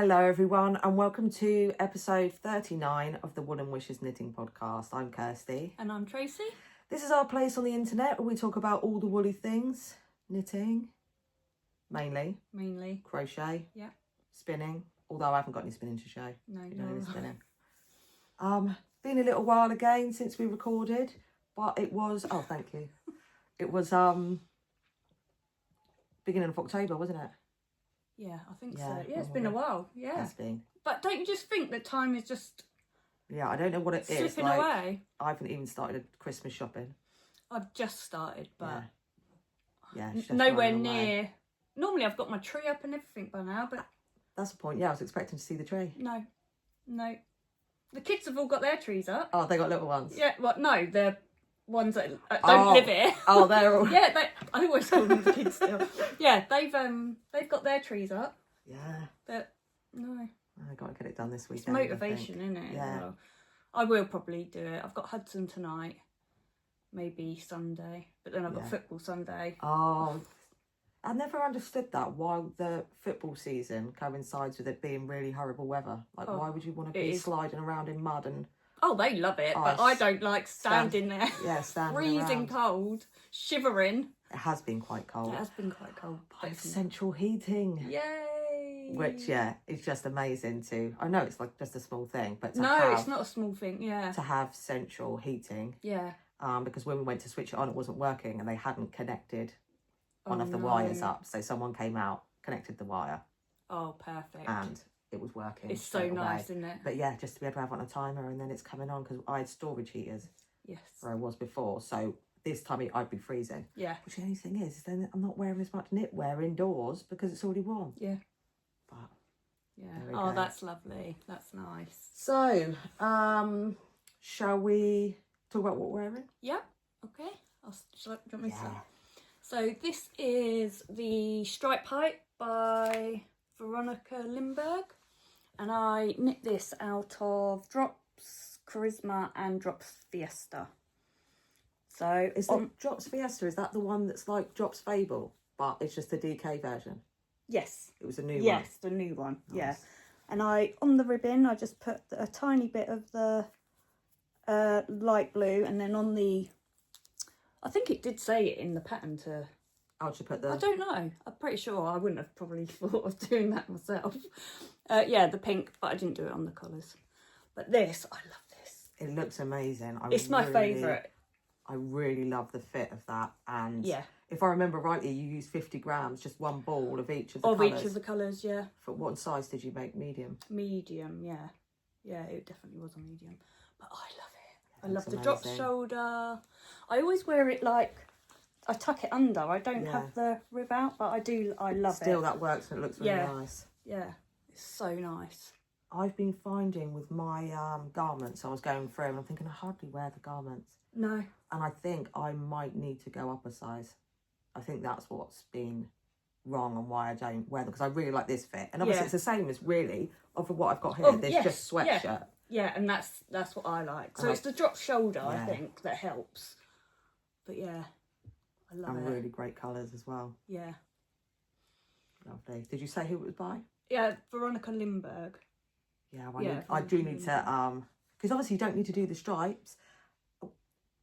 Hello everyone and welcome to episode 39 of the Woolen Wishes Knitting Podcast. I'm Kirsty. And I'm Tracy. This is our place on the internet where we talk about all the woolly things. Knitting, mainly. Crochet. Yeah. Spinning, although I haven't got any spinning to show. No. Any spinning. Been a little while again since we recorded, but it was, oh thank you. It was beginning of October, wasn't it? Yeah, I think so. Yeah, it's been a while. Yeah. It's been. But don't you just think that time is just... Yeah, I don't know what it is. Slipping away. I haven't even started Christmas shopping. I've just started, but... Yeah, it's just nowhere running near... away. Normally I've got my tree up and everything by now, but... That's the point. Yeah, I was expecting to see the tree. No. The kids have all got their trees up. Oh, they got little ones? Yeah, well, no, they're ones that don't live here. Oh, they're all... Yeah, I always call them the kids still. Yeah, they've got their trees up. Yeah. But, no. I got to get it done this weekend. It's motivation, isn't it? Yeah. Well, I will probably do it. I've got Hudson tonight, maybe Sunday, but then I've got football Sunday. Oh, I never understood that. Why the football season coincides with it being really horrible weather. Like, why would you want to be sliding around in mud and... Oh, they love it, but I don't like standing there. Yeah, standing freezing around. Cold, shivering. It has been quite cold. It has been quite cold. But it's central heating. Yay! Which, is just amazing too. I know it's like just a small thing, but it's not a small thing, to have central heating. Yeah. Because when we went to switch it on, it wasn't working and they hadn't connected one of the wires up. So someone came out, connected the wire. Oh, perfect. And it was working. It's so nice, isn't it? But yeah, just to be able to have it on a timer and then it's coming on because I had storage heaters. Yes. Where I was before. So this time I'd be freezing. Yeah. Which the only thing is then I'm not wearing as much knitwear indoors because it's already warm. Yeah. But yeah. Oh, that's lovely. That's nice. So, shall we talk about what we're wearing? Yeah. Okay. Do you want me to start? So this is the Stripe Pipe by Veronika Lindberg. And I knit this out of Drops Karisma and Drops Fiesta. So is the Drops Fiesta, is that the one that's like Drops Fable, but it's just the DK version? Yes. It was a new one? Yes, the new one, nice. Yeah. And on the ribbon, I just put a tiny bit of the light blue, and then on the... I think it did say it in the pattern to... How'd you put the... I don't know. I'm pretty sure I wouldn't have probably thought of doing that myself. The pink, but I didn't do it on the collars. But this, I love this. It looks amazing. It's my favourite. I really love the fit of that. And yeah. If I remember rightly, you used 50 grams, just one ball of each of the colours. Of each of the colours, yeah. For what size did you make? Medium? Medium, yeah. Yeah, it definitely was a medium. But I love it. I love the drop shoulder. I always wear it like... I tuck it under. I don't have the rib out, but I do. I love it. Still, that works and it looks really nice. Yeah, it's so nice. I've been finding with my garments, I was going through and I'm thinking I hardly wear the garments. No. And I think I might need to go up a size. I think that's what's been wrong and why I don't wear them, because I really like this fit. And obviously it's the same as really of what I've got here. There's just sweatshirt. Yeah, and that's what I like. So it's the drop shoulder, I think, that helps. But yeah. I love it. And really great colours as well. Yeah. Lovely. Did you say who it was by? Yeah, Veronika Lindberg. Yeah, I do need to, because obviously you don't need to do the stripes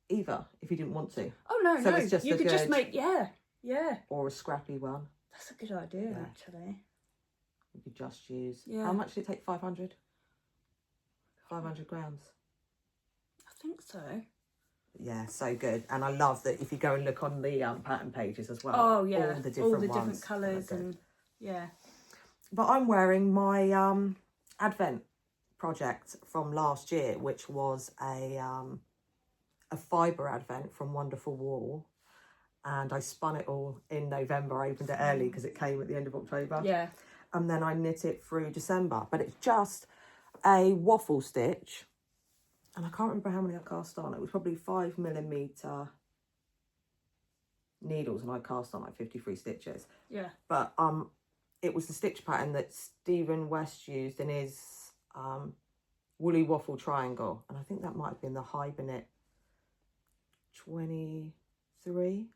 either if you didn't want to. Oh, no, so it's just you could just make, yeah. Or a scrappy one. That's a good idea, actually. You could just use, how much did it take? 500? 500 grams? I think so. Yeah, so good. And I love that if you go and look on the pattern pages as well. Oh, yeah. All the different colours and, yeah. But I'm wearing my Advent project from last year, which was a fibre Advent from Wonderful Wool. And I spun it all in November. I opened it early because it came at the end of October. Yeah. And then I knit it through December. But it's just a waffle stitch. And I can't remember how many I cast on. It was probably 5mm needles, and I cast on like 53 stitches. Yeah. But it was the stitch pattern that Stephen West used in his Woolly Waffle Triangle. And I think that might have been the Hibernate 23.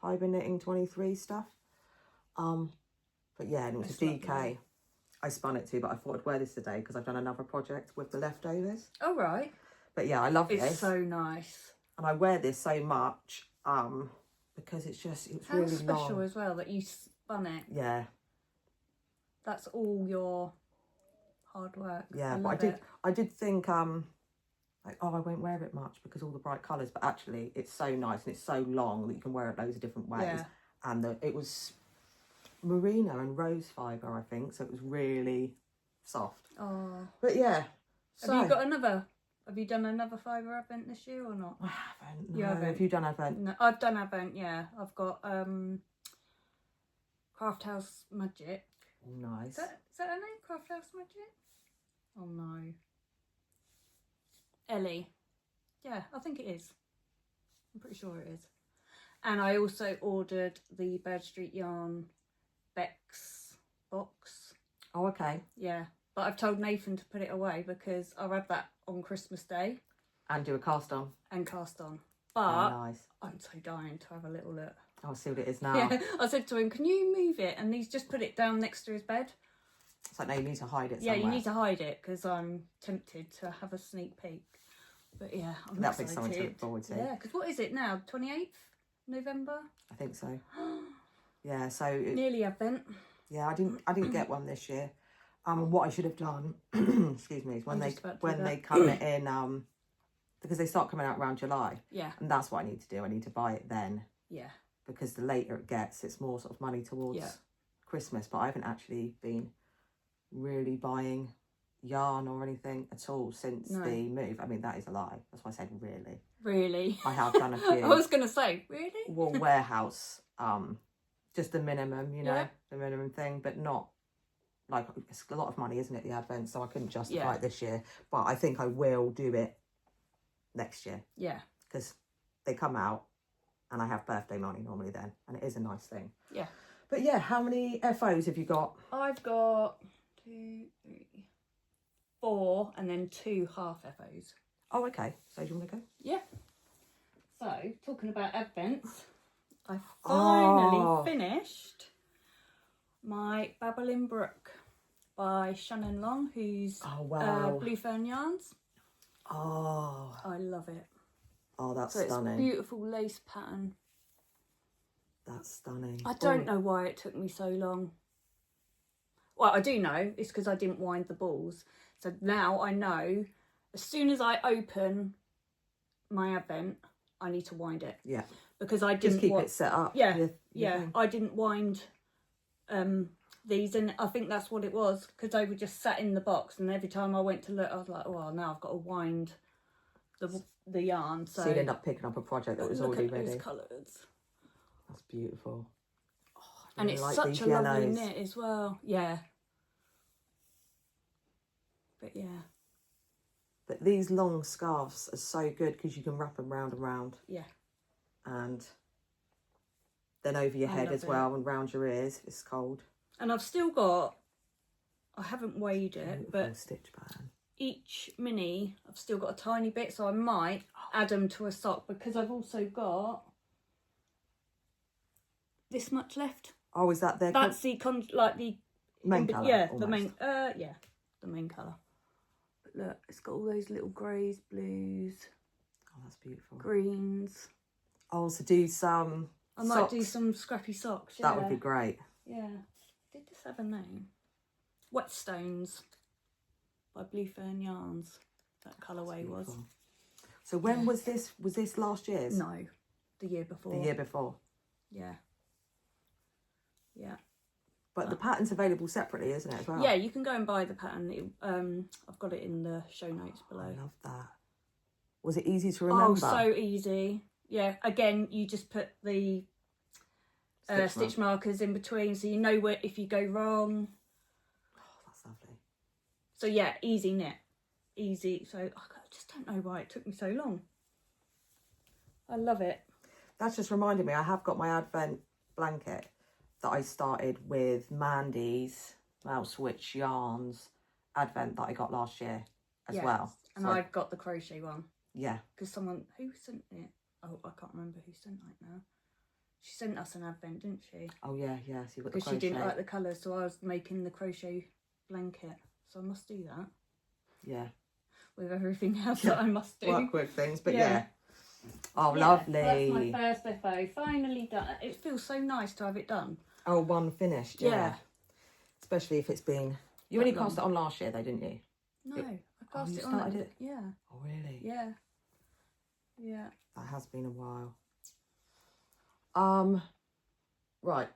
Hibernating 23 stuff. But yeah, and it was a DK. I spun it too, but I thought I'd wear this today because I've done another project with the leftovers. Oh, right. But yeah, I love this. It's so nice. And I wear this so much because it's How really special long. as well that you spun it. Yeah. That's all your hard work. Yeah, but I did think like, oh, I won't wear it much because all the bright colours, but actually it's so nice and it's so long that you can wear it loads of different ways. Yeah. And it was merino and rose fibre, I think, so it was really soft. Oh. But yeah. So, Have you got another? Have you done another fibre advent this year or not? I haven't. No. You haven't? Have you done advent? No, I've done advent, yeah. I've got Craft House Magic. Nice. Is that her name? Craft House Magic? Oh no. Ellie. Yeah, I think it is. I'm pretty sure it is. And I also ordered the Bird Street Yarn Bex box. Oh, okay. Yeah. But I've told Nathan to put it away because I'll have that on Christmas Day. And do a cast on. And cast on. But nice. I'm so dying to have a little look. I'll see what it is now. Yeah, I said to him, can you move it? And he's just put it down next to his bed. It's like, no, you need to hide it Yeah, somewhere. you need to hide it because I'm tempted to have a sneak peek. But yeah, I'm That'll be excited. something to look forward to. Yeah, because what is it now? 28th November? I think so. Yeah, so... Nearly Advent. Yeah, I didn't get one this year. What I should have done, excuse me, is when they come in, because they start coming out around July. Yeah. And that's what I need to do. I need to buy it then. Yeah. Because the later it gets, it's more sort of money towards Christmas. But I haven't actually been really buying yarn or anything at all since the move. I mean, that is a lie. That's why I said really. Really? I have done a few. I was going to say, really? Well, warehouse, just the minimum, you know, the minimum thing, but not, like, it's a lot of money, isn't it, the Advent? So I couldn't justify it this year. But I think I will do it next year. Yeah. Because they come out and I have birthday money normally then. And it is a nice thing. Yeah. But yeah, how many FOs have you got? I've got 2, 3, 4 and then 2 half FOs. Oh, okay. So do you want to go? Yeah. So, talking about Advents, I finally finished my Babbling Brook by Shannon Long, who's Blue Fern Yarns. Oh. I love it. Oh, that's stunning. It's a beautiful lace pattern. That's stunning. I don't know why it took me so long. Well, I do know. It's because I didn't wind the balls. So now I know as soon as I open my Advent, I need to wind it. Yeah. Because I didn't... Just keep it set up. Yeah. I didn't wind these, and I think that's what it was, because they were just sat in the box, and every time I went to look, I was like, oh, well, now I've got to wind the yarn. So you'd end up picking up a project that was already ready. Those colours. That's beautiful. Oh, and it's like such a lovely knit as well. Yeah. But yeah. But these long scarves are so good because you can wrap them round and round. Yeah. And then over your head as well and round your ears if it's cold. And I've still got, I haven't weighed it, but stitch pattern. Each mini, I've still got a tiny bit, so I might add them to a sock because I've also got this much left. Oh, is that there? That's the main colour. Yeah, almost. The main colour. But look, it's got all those little greys, blues. Oh, that's beautiful. Greens. Oh, so do some I might socks. Do some scrappy socks. Yeah. That would be great. Yeah. Did this have a name? Whetstones by Blue Fern Yarns. That colourway was. So when was this? Was this last year's? No, the year before. The year before. Yeah. Yeah. But the pattern's available separately, isn't it, as well? Yeah, you can go and buy the pattern. I've got it in the show notes below. I love that. Was it easy to remember? Oh, so easy. Yeah, again, you just put the stitch markers in between so you know where if you go wrong. Oh, that's lovely. So yeah, easy knit. Easy. So I just don't know why it took me so long. I love it. That's just reminded me, I have got my Advent blanket that I started with Mandy's Mouse Witch Yarns Advent that I got last year as well. And so I've got the crochet one. Yeah. Because who sent it? Oh, I can't remember who sent it now. She sent us an Advent, didn't she? Oh, yeah, yeah. So you've got the crochet. Because she didn't like the colours, so I was making the crochet blanket, so I must do that. Yeah. With everything else that I must do. Work with things, but Yeah. Oh, Yeah, lovely. That's my first FO, finally done. It feels so nice to have it done. Oh, one finished, yeah. Especially if it's been... You only cast it on last year though, didn't you? No, I cast it on. Started it? Yeah. Oh, really? Yeah. Yeah. That has been a while. Right.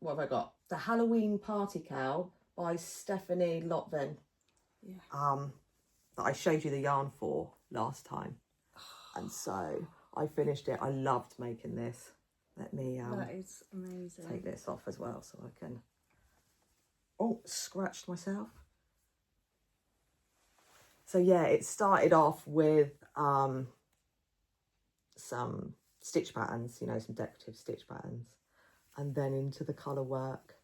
What have I got? The Halloween Party Cow by Stephanie Lotvin. Yeah. That I showed you the yarn for last time. And so I finished it. I loved making this. Let me that is amazing. take this off as well so I can... Oh, scratched myself. So yeah, it started off with some stitch patterns, you know, some decorative stitch patterns, and then into the colour work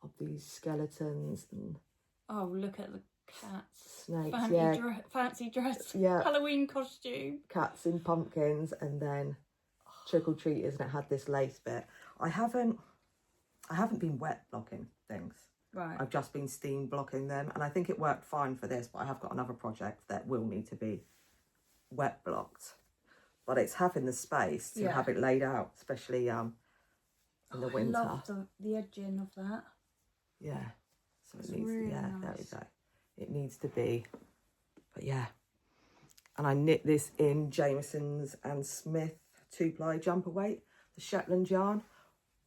of these skeletons and... Oh, look at the cats. Snakes, Fancy dress. Yeah. Halloween costume. Cats in pumpkins, and then trick-or-treaters, and it had this lace bit. I haven't been wet blocking things. Right. I've just been steam blocking them, and I think it worked fine for this, but I have got another project that will need to be wet blocked. But it's having the space to have it laid out, especially in the winter. I love the edging of that. Yeah. So it's it needs really there nice. we go. It needs to be, but yeah. And I knit this in Jameson's and Smith 2-ply jumper weight, the Shetland yarn.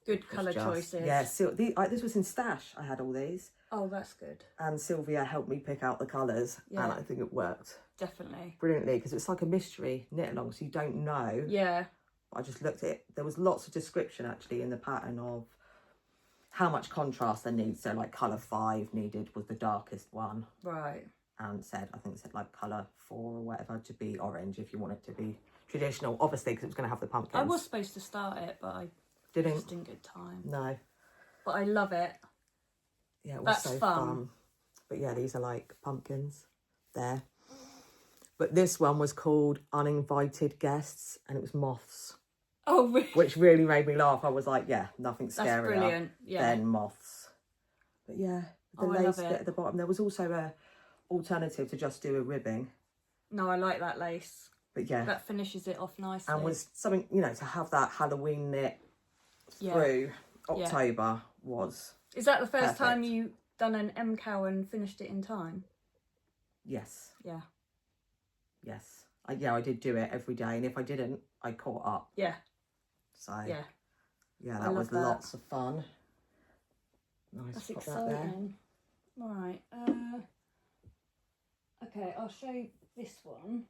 Good colour choices. Yeah, this was in Stash. I had all these. Oh, that's good. And Sylvia helped me pick out the colours, and I think it worked Definitely. brilliantly, because it's like a mystery knit along, so you don't know. Yeah. I just looked at it. There was lots of description actually in the pattern of how much contrast there needs. So like colour 5 needed was the darkest one. Right. And I think it said like colour 4 or whatever to be orange if you want it to be traditional. Obviously, because it was going to have the pumpkins. I was supposed to start it, but I just didn't get time. No. But I love it. Yeah, it was That's so fun. fun. But yeah, these are like pumpkins there. But this one was called Uninvited Guests, and it was moths. Oh, really? Which really made me laugh. I was like, yeah, nothing That's scarier brilliant. Yeah. than moths. But yeah, the lace bit at the bottom. There was also a alternative to just do a ribbing. No, I like that lace. But yeah. That finishes it off nicely. And was something, you know, to have that Halloween knit through October was... Is that the first time you done an MCAL and finished it in time? Yes. Yeah. Yes. I did do it every day, and if I didn't, I caught up. Yeah. So yeah, that was lots of fun. Nice. That's pop exciting. that there. Right. Okay, I'll show you this one.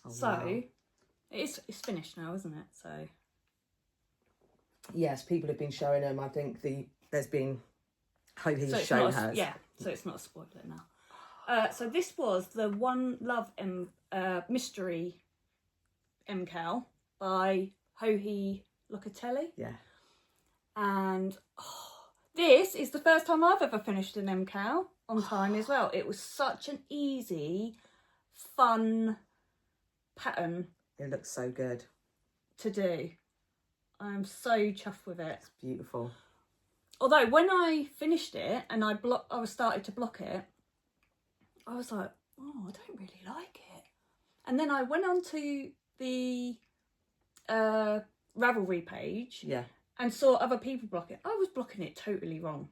So wow. it's finished now, isn't it? So yes, people have been showing them. I think there's been Hohe's so shown hers. Yeah, so it's not a spoiler now. So this was the One Love mystery MCAL by Hohe Locatelli. Yeah. And this is the first time I've ever finished an MCAL on time as well. It was such an easy, fun pattern. It looks so good to do. I'm so chuffed with it. It's beautiful. Although when I finished it and I started to block it, I was like, oh, I don't really like it. And then I went onto the Ravelry page and saw other people block it. I was blocking it totally wrong.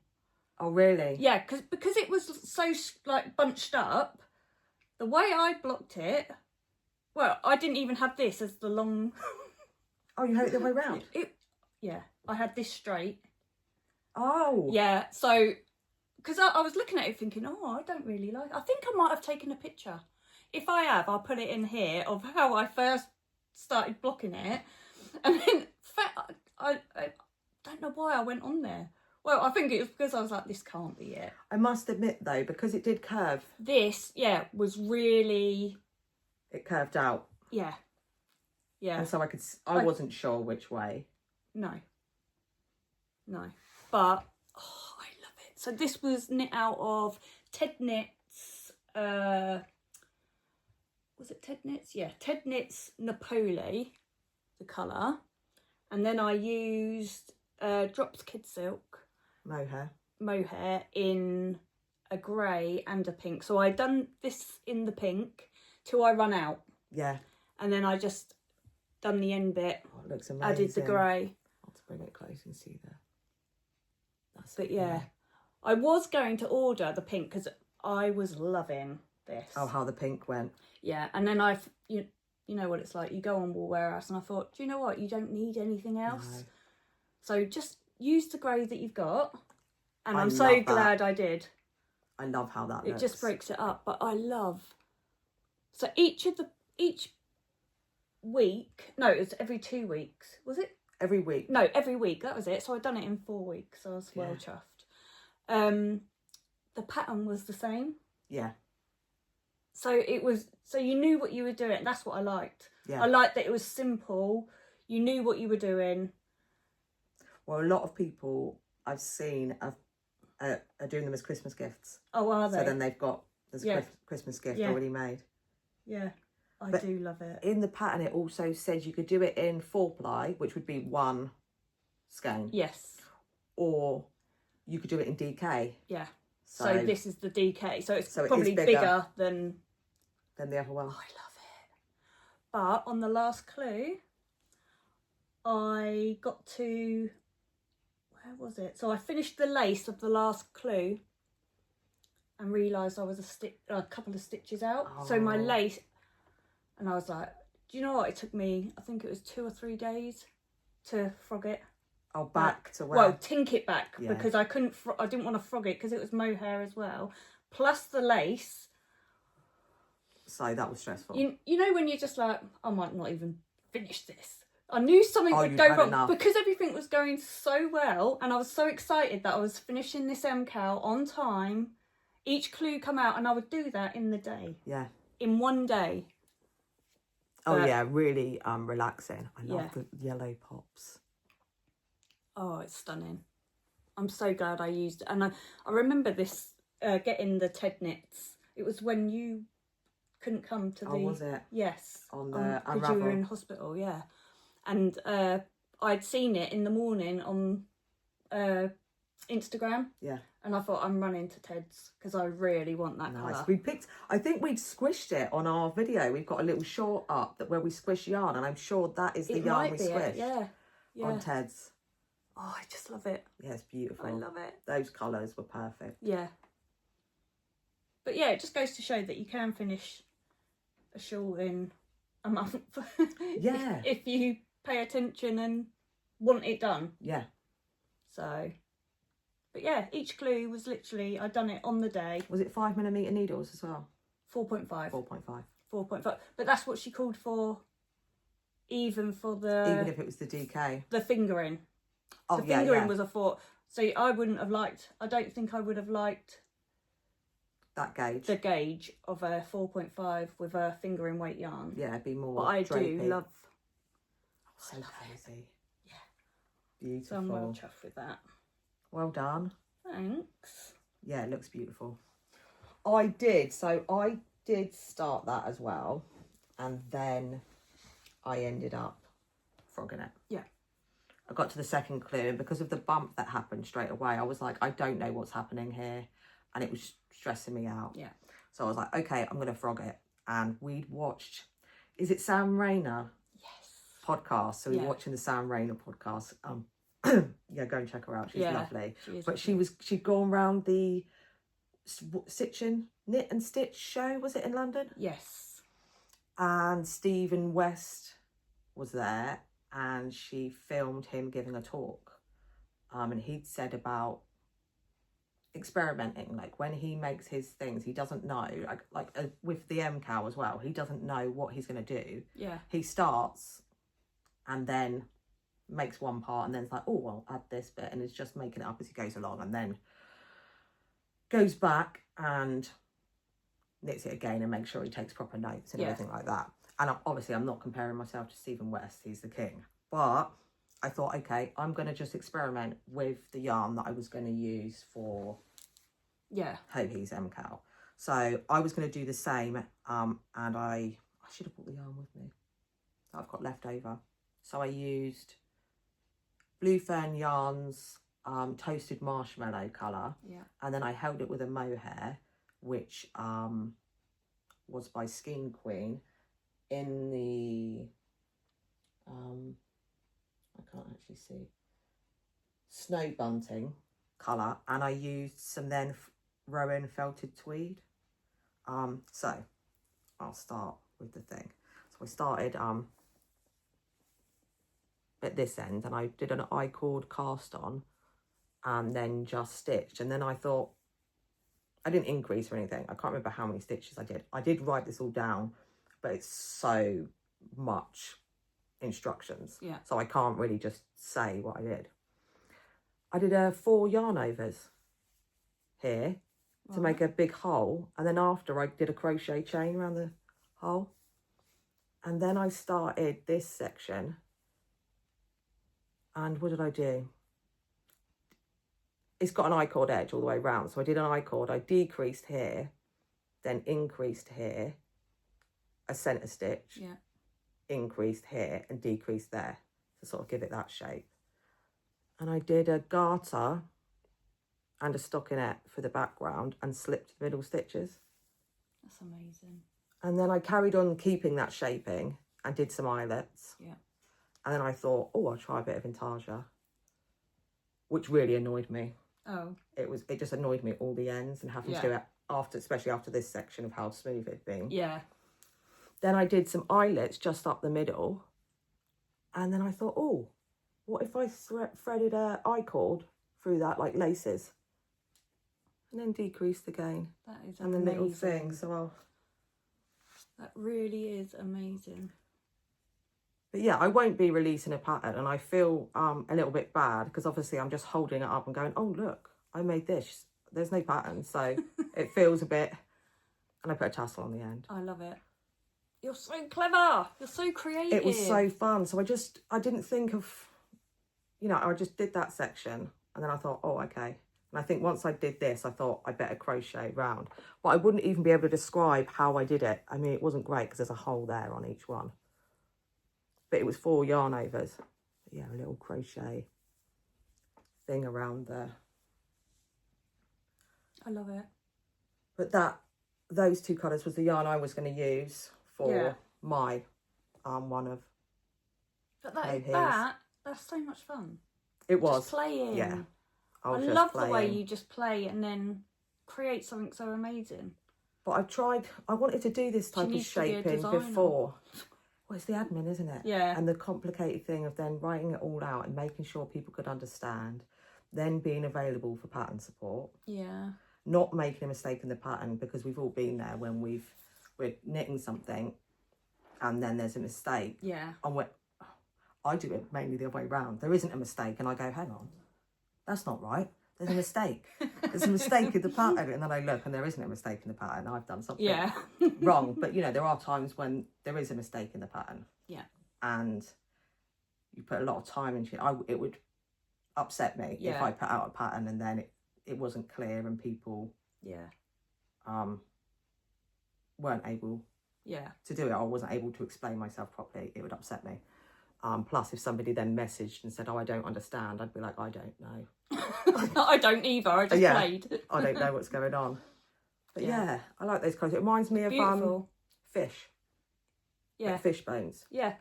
Oh, really? Yeah, because it was so like bunched up. The way I blocked it, well, I didn't even have this as the long... Oh, you had it the way round? Yeah, I had this straight. Oh. Yeah, so, because I was looking at it thinking, oh, I don't really like it. I think I might have taken a picture. If I have, I'll put it in here of how I first started blocking it. And then, I don't know why I went on there. Well, I think it was because I was like, this can't be it. I must admit, though, because it did curve. This, was really... It curved out. Yeah. Yeah. And so I wasn't sure which way. No. But, I love it. So this was knit out of Ted Knits, was it Ted Knits? Yeah, Ted Knits Napoli, the colour. And then I used Drops Kid Silk. Mohair. mohair in a grey and a pink. So I done this in the pink till I run out. Yeah. And then I just done the end bit. Oh, it looks amazing. Added the grey. I'll just bring it close and see there. That's But it, yeah, I was going to order the pink because I was loving this. Oh, how the pink went. Yeah, and then you know what it's like. You go on Wool Warehouse, and I thought, do you know what? You don't need anything else. No. So just use the grey that you've got. And I'm so glad I did. I love how that looks. It just breaks it up. But I love... So each week... No, it was every 2 weeks. Was it? Every week. No, every week. That was it. So I'd done it in 4 weeks. I was well chuffed. The pattern was the same. Yeah. So it was... So you knew what you were doing. That's what I liked. Yeah. I liked that it was simple. You knew what you were doing. Well, a lot of people I've seen are doing them as Christmas gifts. Oh, are they? So then they've got a Christmas gift already made. Yeah, I do love it. In the pattern, it also says you could do it in 4-ply, which would be 1 skein. Yes. Or you could do it in DK. Yeah. So this is the DK. So it's probably bigger bigger than the other one. Oh, I love it. But on the last clue, I got to... Where was it? So I finished the lace of the last clue and realised I was a couple of stitches out. Oh. So my lace, and I was like, do you know what? It took me, I think it was 2 or 3 days to frog it. Oh, back to where? Well, tink it back because I didn't want to frog it because it was mohair as well. Plus the lace. So that was stressful. You know when you're just like, I might not even finish this. I knew something would go wrong because everything was going so well and I was so excited that I was finishing this MCAL on time. Each clue come out and I would do that in the day. Yeah. In 1 day. Oh yeah, really relaxing. I love the yellow pops. Oh, it's stunning. I'm so glad I used it. And I remember this, getting the Ted knits. It was when you couldn't come to the... Oh, was it? Yes. On the Because you were in hospital, yeah. And I'd seen it in the morning on Instagram. Yeah. And I thought, I'm running to Ted's because I really want that colour. I think we'd squished it on our video. We've got a little short up where we squish yarn, and I'm sure that is the yarn we squished. Yeah. On Ted's. Oh, I just love it. Yeah, it's beautiful. I love it. Those colours were perfect. Yeah. But yeah, it just goes to show that you can finish a shawl in a month. Yeah. If you pay attention and want it done. Yeah. So, but yeah, each clue was literally, I'd done it on the day. Was it 5mm needles as well? 4.5. 4.5. 4.5. But that's what she called for, even for even if it was the DK. The fingering. Oh, the fingering was a 4. So I don't think I would have liked that gauge. The gauge of a 4.5 with a fingering weight yarn. Yeah, it'd be more But I drapey. do love... So cozy. Yeah. Beautiful. So I'm well chuffed with that. Well done. Thanks. Yeah, it looks beautiful. I did start that as well. And then I ended up frogging it. Yeah. I got to the second clue, and because of the bump that happened straight away, I was like, I don't know what's happening here. And it was stressing me out. Yeah. So I was like, okay, I'm going to frog it. And we'd watched, is it Sam Rayner? Yes. Podcast. So we were watching the Sam Rayner podcast. Yeah, go and check her out. She's lovely. She'd gone round the Knit and Stitch show, was it in London? Yes. And Stephen West was there, and she filmed him giving a talk. And he'd said about experimenting, like when he makes his things, he doesn't know, like with the MCAL as well, he doesn't know what he's going to do. Yeah. He starts and then makes one part and then it's like, oh, I'll add this bit, and it's just making it up as he goes along, and then goes back and knits it again and makes sure he takes proper notes and everything like that. And obviously I'm not comparing myself to Stephen West, he's the king, but I thought, okay, I'm going to just experiment with the yarn that I was going to use for Hohi's MCAL. So I was going to do the same, and I should have brought the yarn with me that I've got left over. So I used Blue Fern Yarns toasted marshmallow colour. Yeah. And then I held it with a mohair, which was by Skin Queen in the, I can't actually see, snow bunting colour. And I used some then Rowan felted tweed. So I'll start with the thing. So I started at this end, and I did an I-cord cast on and then just stitched. And then I thought, I didn't increase or anything. I can't remember how many stitches I did. I did write this all down, but it's so much instructions. Yeah. So I can't really just say what I did. I did 4 yarn overs here to make a big hole. And then after I did a crochet chain around the hole. And then I started this section. And what did I do? It's got an I-cord edge all the way around. So I did an I-cord. I decreased here, then increased here, a centre stitch, yeah, increased here and decreased there to sort of give it that shape. And I did a garter and a stockinette for the background and slipped the middle stitches. That's amazing. And then I carried on keeping that shaping and did some eyelets. Yeah. And then I thought, oh, I'll try a bit of intarsia, which really annoyed me. Oh. It just annoyed me at all the ends and having to do it after, especially after this section of how smooth it'd been. Yeah. Then I did some eyelets just up the middle. And then I thought, oh, what if I threaded a I-cord through that like laces? And then decreased again. That is and amazing. the little thing. So I'll... That really is amazing. But yeah, I won't be releasing a pattern, and I feel a little bit bad because obviously I'm just holding it up and going, oh, look, I made this. There's no pattern, so it feels a bit... And I put a tassel on the end. I love it. You're so clever. You're so creative. It was so fun. So I didn't think of, I just did that section, and then I thought, oh, okay. And I think once I did this, I thought I better crochet round. But I wouldn't even be able to describe how I did it. I mean, it wasn't great because there's a hole there on each one. But it was 4 yarn overs. But yeah, a little crochet thing around there. I love it. But those 2 colours was the yarn I was going to use for my one of But that's so much fun. It was. Just playing. Yeah. I love the way you just play and then create something so amazing. But I wanted to do this type of shaping before. Well, it's the admin, isn't it? Yeah. And the complicated thing of then writing it all out and making sure people could understand, then being available for pattern support. Yeah. Not making a mistake in the pattern, because we've all been there when we're knitting something and then there's a mistake. Yeah. And I do it mainly the other way around. There isn't a mistake and I go, hang on, that's not right. There's a mistake. There's a mistake in the pattern. And then I look and there isn't a mistake in the pattern. I've done something wrong. But, there are times when there is a mistake in the pattern. Yeah. And you put a lot of time into it. It would upset me if I put out a pattern and then it wasn't clear and people weren't able to do it. I wasn't able to explain myself properly. It would upset me. Plus, if somebody then messaged and said, oh, I don't understand, I'd be like, I don't know. I don't either. I just played. I don't know what's going on. But yeah, I like those colours. It reminds me of fish. Yeah. Like fish bones. Yeah.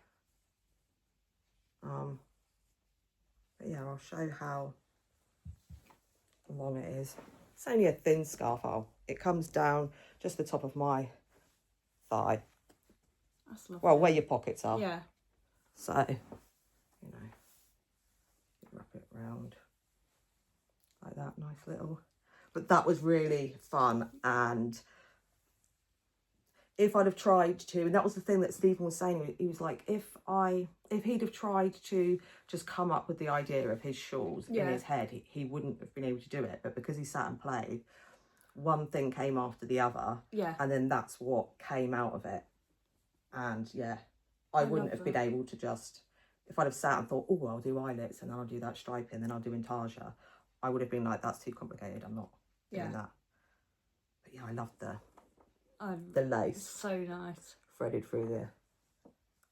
But yeah, I'll show how long it is. It's only a thin scarf. It comes down just the top of my thigh. That's lovely. Well, where your pockets are. Yeah. So, wrap it round like that, nice little. But that was really fun. And if I'd have tried to, and that was the thing that Stephen was saying, he was like, if he'd have tried to just come up with the idea of his shawls in his head, he wouldn't have been able to do it. But because he sat and played, one thing came after the other. Yeah. And then that's what came out of it. And I wouldn't have been able to just, if I'd have sat and thought, oh, I'll do eyelets and then I'll do that striping, then I'll do intarsia, I would have been like, that's too complicated. I'm not doing that. But yeah, I love the lace. So nice. Threaded through the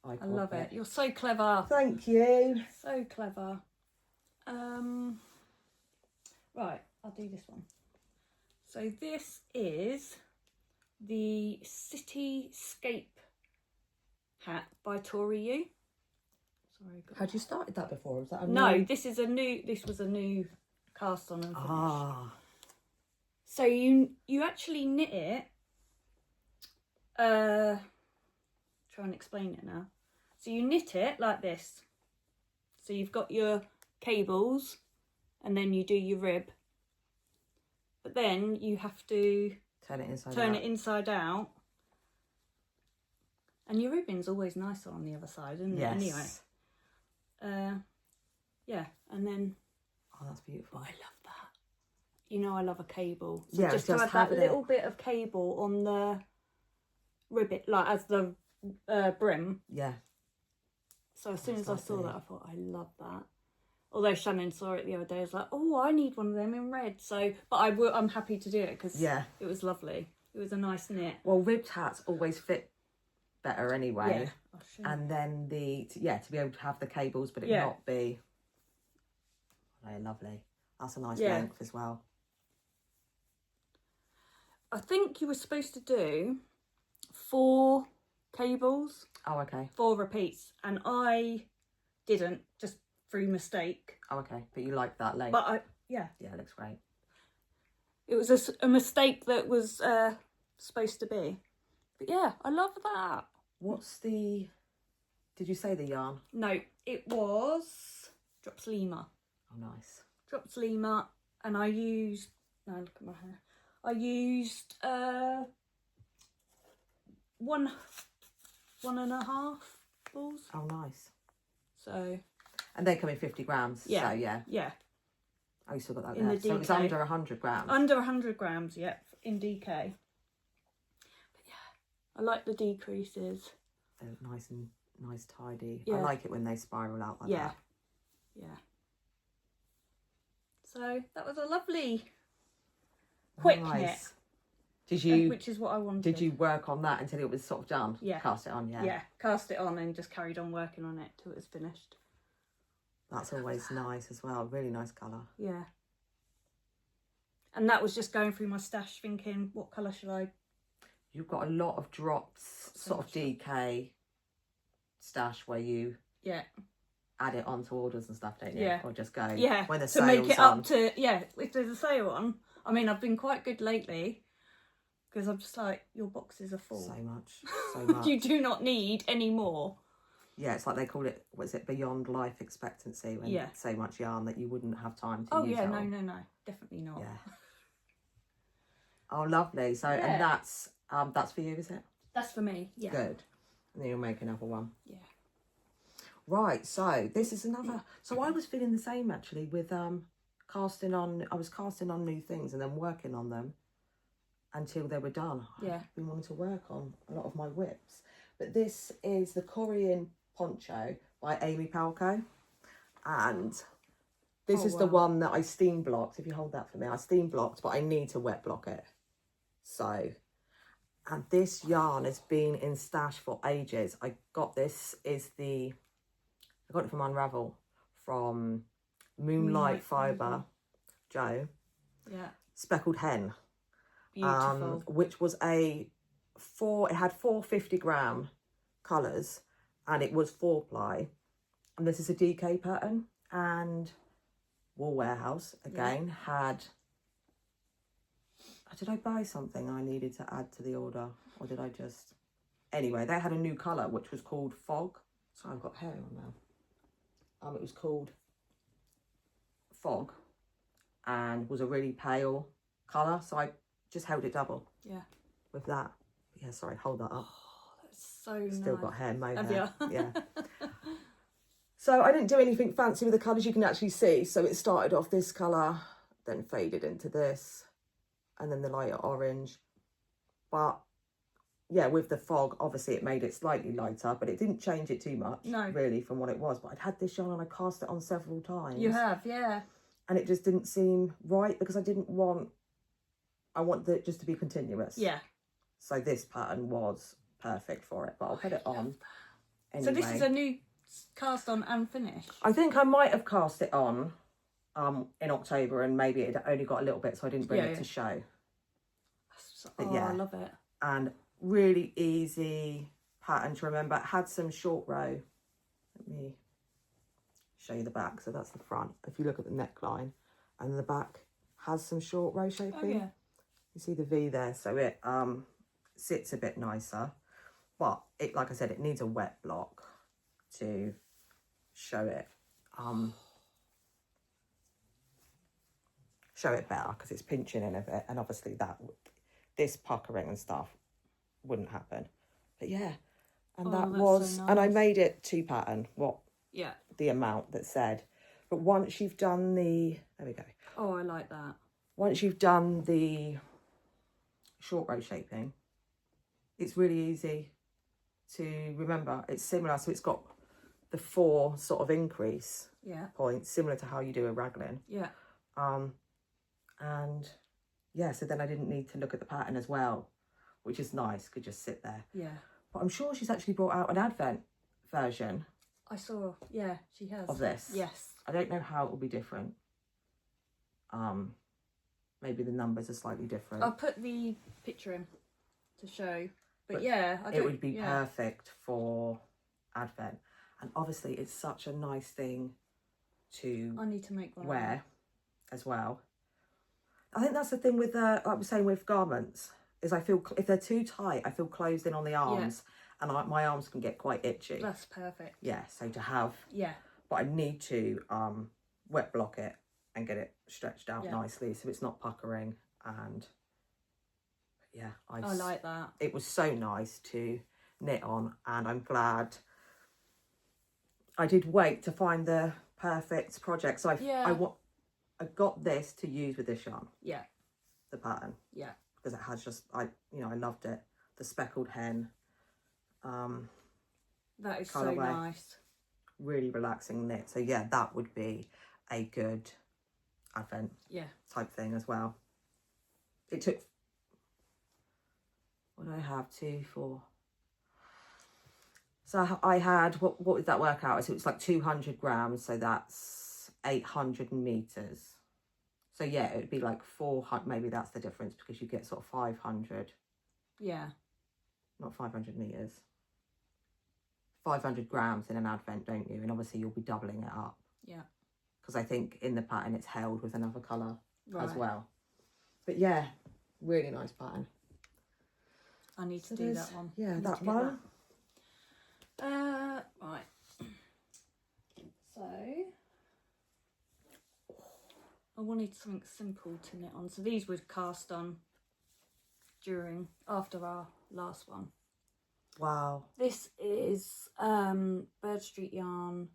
I love it. You're so clever. Thank you. So clever. Right, I'll do this one. So this is the Cityscape hat by Tori Yu. Sorry, Had you started that before? Was that a no? new... This was a new cast on and finish. Ah. So you actually knit it. Try and explain it now. So you knit it like this. So you've got your cables, and then you do your rib. But then you have to Turn it inside out. Turn it inside out. And your ribbon's always nicer on the other side, isn't it? Yes. Anyway. Yeah, and then... Oh, that's beautiful. I love that. You know I love a cable. So Yeah, just to just have that having little bit of cable on the ribbon, like as the brim. Yeah. So as soon as I That's saw lovely. that, I thought, I love that. Although Shannon saw it the other day, I was like, oh, I need one of them in red. So, but I'm happy to do it because Yeah. it was lovely. It was a nice knit. Well, ribbed hats always fit better anyway. Yeah. I'll show you. And then to be able to have the cables, but it Yeah. not be... Oh, lovely. That's a nice Yeah. length as well. I think you were supposed to do 4 cables, Oh, okay. 4 repeats, and I didn't, just through mistake. Oh, okay. But you like that length? But yeah, Yeah, it looks great. it was a mistake that was supposed to be. But yeah, I love that. What's the... Did you say the yarn? No, it was Drops Lima. Oh, nice. Drops Lima, and I used... No, look at my hair. I used 1.5 balls. Oh, nice. So... And they come in 50 grams. Yeah. So, yeah. Yeah. Oh, you still got that In there. the So it's DK. under 100 grams. Under 100 grams, yep, in DK. But yeah, I like the decreases. They're nice, tidy. Yeah. I like it when they spiral out like Yeah. that. Yeah. So that was a lovely quick knit, Did you which is what I wanted. Did you work on that until it was sort of done? Yeah. Cast it on, yeah. Yeah, cast it on and just carried on working on it till it was finished. That's always nice as well. Really nice colour. Yeah. And that was just going through my stash thinking, what colour should I... You've got a lot of drops, So sort of much. DK stash where you Yeah. add it onto orders and stuff, don't you? Yeah. Or just go Yeah, when the to sale's make it on. up to... Yeah, if there's a sale on. I mean, I've been quite good lately because I'm just like, your boxes are full. So much. You do not need any more. Yeah, it's like they call it, what is it, beyond life expectancy, when Yeah. so much yarn that you wouldn't have time to Oh use yeah, it no, all. definitely not. Yeah. Oh, lovely. So, Yeah. and that's for you, is it? That's for me. Yeah. Good. And then you'll make another one. Yeah. Right, so this is another... So I was feeling the same, actually, with casting on... I was casting on new things and then working on them until they were done. Yeah. I've been wanting to work on a lot of my whips. But this is the Korean Poncho by Amy Palco. And this is the one that I steam blocked. If you hold that for me. I steam blocked, but I need to wet block it. So... And this yarn has been in stash for ages. I got it from Unravel, from Moonlight Fibre, Joe. Yeah. Speckled Hen. Beautiful. Which was it had 4 50-gram colours, and it was 4-ply. And this is a DK pattern. And Wool Warehouse, again, had... Did I buy something I needed to add to the order? Or did I just... Anyway, they had a new colour, which was called Fog. So I've got hair on now. It was called Fog. And was a really pale colour. So I just held it double. Yeah. With that. Yeah, sorry, hold that up. Oh, that's so nice. Still got hair, mo Have hair. you? Yeah. So I didn't do anything fancy with the colours, you can actually see. So it started off this colour, then faded into this. And then the lighter orange. But yeah, with the Fog, obviously it made it slightly lighter, but it didn't change it too much, really, from what it was. But I'd had this yarn and I cast it on several times. You have, yeah. And it just didn't seem right because I want it just to be continuous. Yeah. So this pattern was perfect for it, but I'll put it on anyway. So this is a new cast on and finish? I think I might have cast it on in October, and maybe it only got a little bit, so I didn't bring it to show. But I love it. And really easy pattern to remember. It had some short row. Let me show you the back. So that's the front. If you look at the neckline, and the back has some short row shaping. Oh yeah. You see the V there, so it sits a bit nicer. But it, like I said, it needs a wet block to show it better, because it's pinching in a bit, and obviously this puckering and stuff wouldn't happen. But yeah, and that was so nice. And I made it 2 pattern, Yeah. the amount that said. But once you've done there we go. Oh, I like that. Once you've done the short row shaping, it's really easy to remember. It's similar, so it's got the 4 sort of increase points, similar to how you do a raglan. Yeah. And yeah, so then I didn't need to look at the pattern as well, which is nice, could just sit there. Yeah. But I'm sure she's actually brought out an advent version. I saw, yeah, she has. Of this. Yes. I don't know how it will be different. Maybe the numbers are slightly different. I'll put the picture in to show. But yeah, it would be perfect for advent. And obviously it's such a nice thing to I need to make one wear as well. I think that's the thing with like I was saying with garments, is I feel if they're too tight, I feel closed in on the arms, and my arms can get quite itchy. That's perfect. Yeah, so to have, but I need to wet block it and get it stretched out nicely so it's not puckering. And yeah, I like that. It was so nice to knit on, and I'm glad I did wait to find the perfect project. So I got this to use with this yarn. Yeah. The pattern. Yeah. Because it has just, I loved it. The speckled hen. That is colorway. So nice. Really relaxing knit. So yeah, that would be a good advent type thing as well. It took, what do I have? 2, 4. So I had, what did that work out? So it's like 200 grams. So that's 800 meters. So yeah, it would be like 400. Maybe that's the difference, because you get sort of 500. Yeah. Not 500 meters. 500 grams in an advent, don't you? And obviously you'll be doubling it up. Yeah. Because I think in the pattern it's held with another colour as well. But yeah, really nice pattern. I need to do that one. Yeah, that one. Right. So I wanted something simple to knit on. So these were cast on after our last one. Wow. This is Bird Street yarn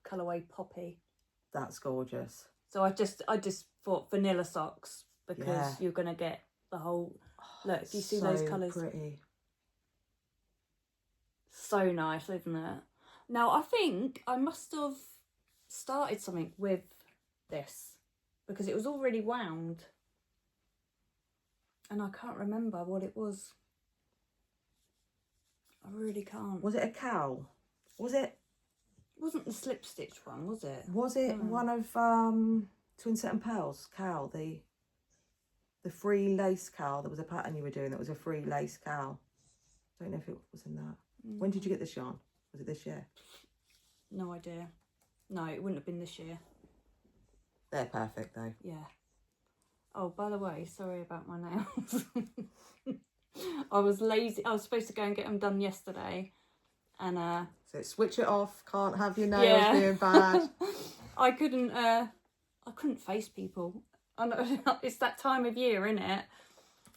colourway Poppy. That's gorgeous. So I just thought vanilla socks, because you're gonna get the whole look. If you see those colours, pretty. So nice, isn't it? Now I think I must have started something with this, because it was already wound, and I can't remember what it was. I really can't. Was it a cowl? Was it? It wasn't the slip stitch one, was it? Was it one of Twin Set and Pearls cowl? The free lace cowl. There was a pattern you were doing that was a free lace cowl. Don't know if it was in that. When did you get this yarn? Was it this year? No idea. No, it wouldn't have been this year. They're perfect though. Yeah. Oh, by the way, sorry about my nails. I was lazy. I was supposed to go and get them done yesterday, and so switch it off. Can't have your nails being bad. I couldn't face people. I know it's that time of year, isn't it?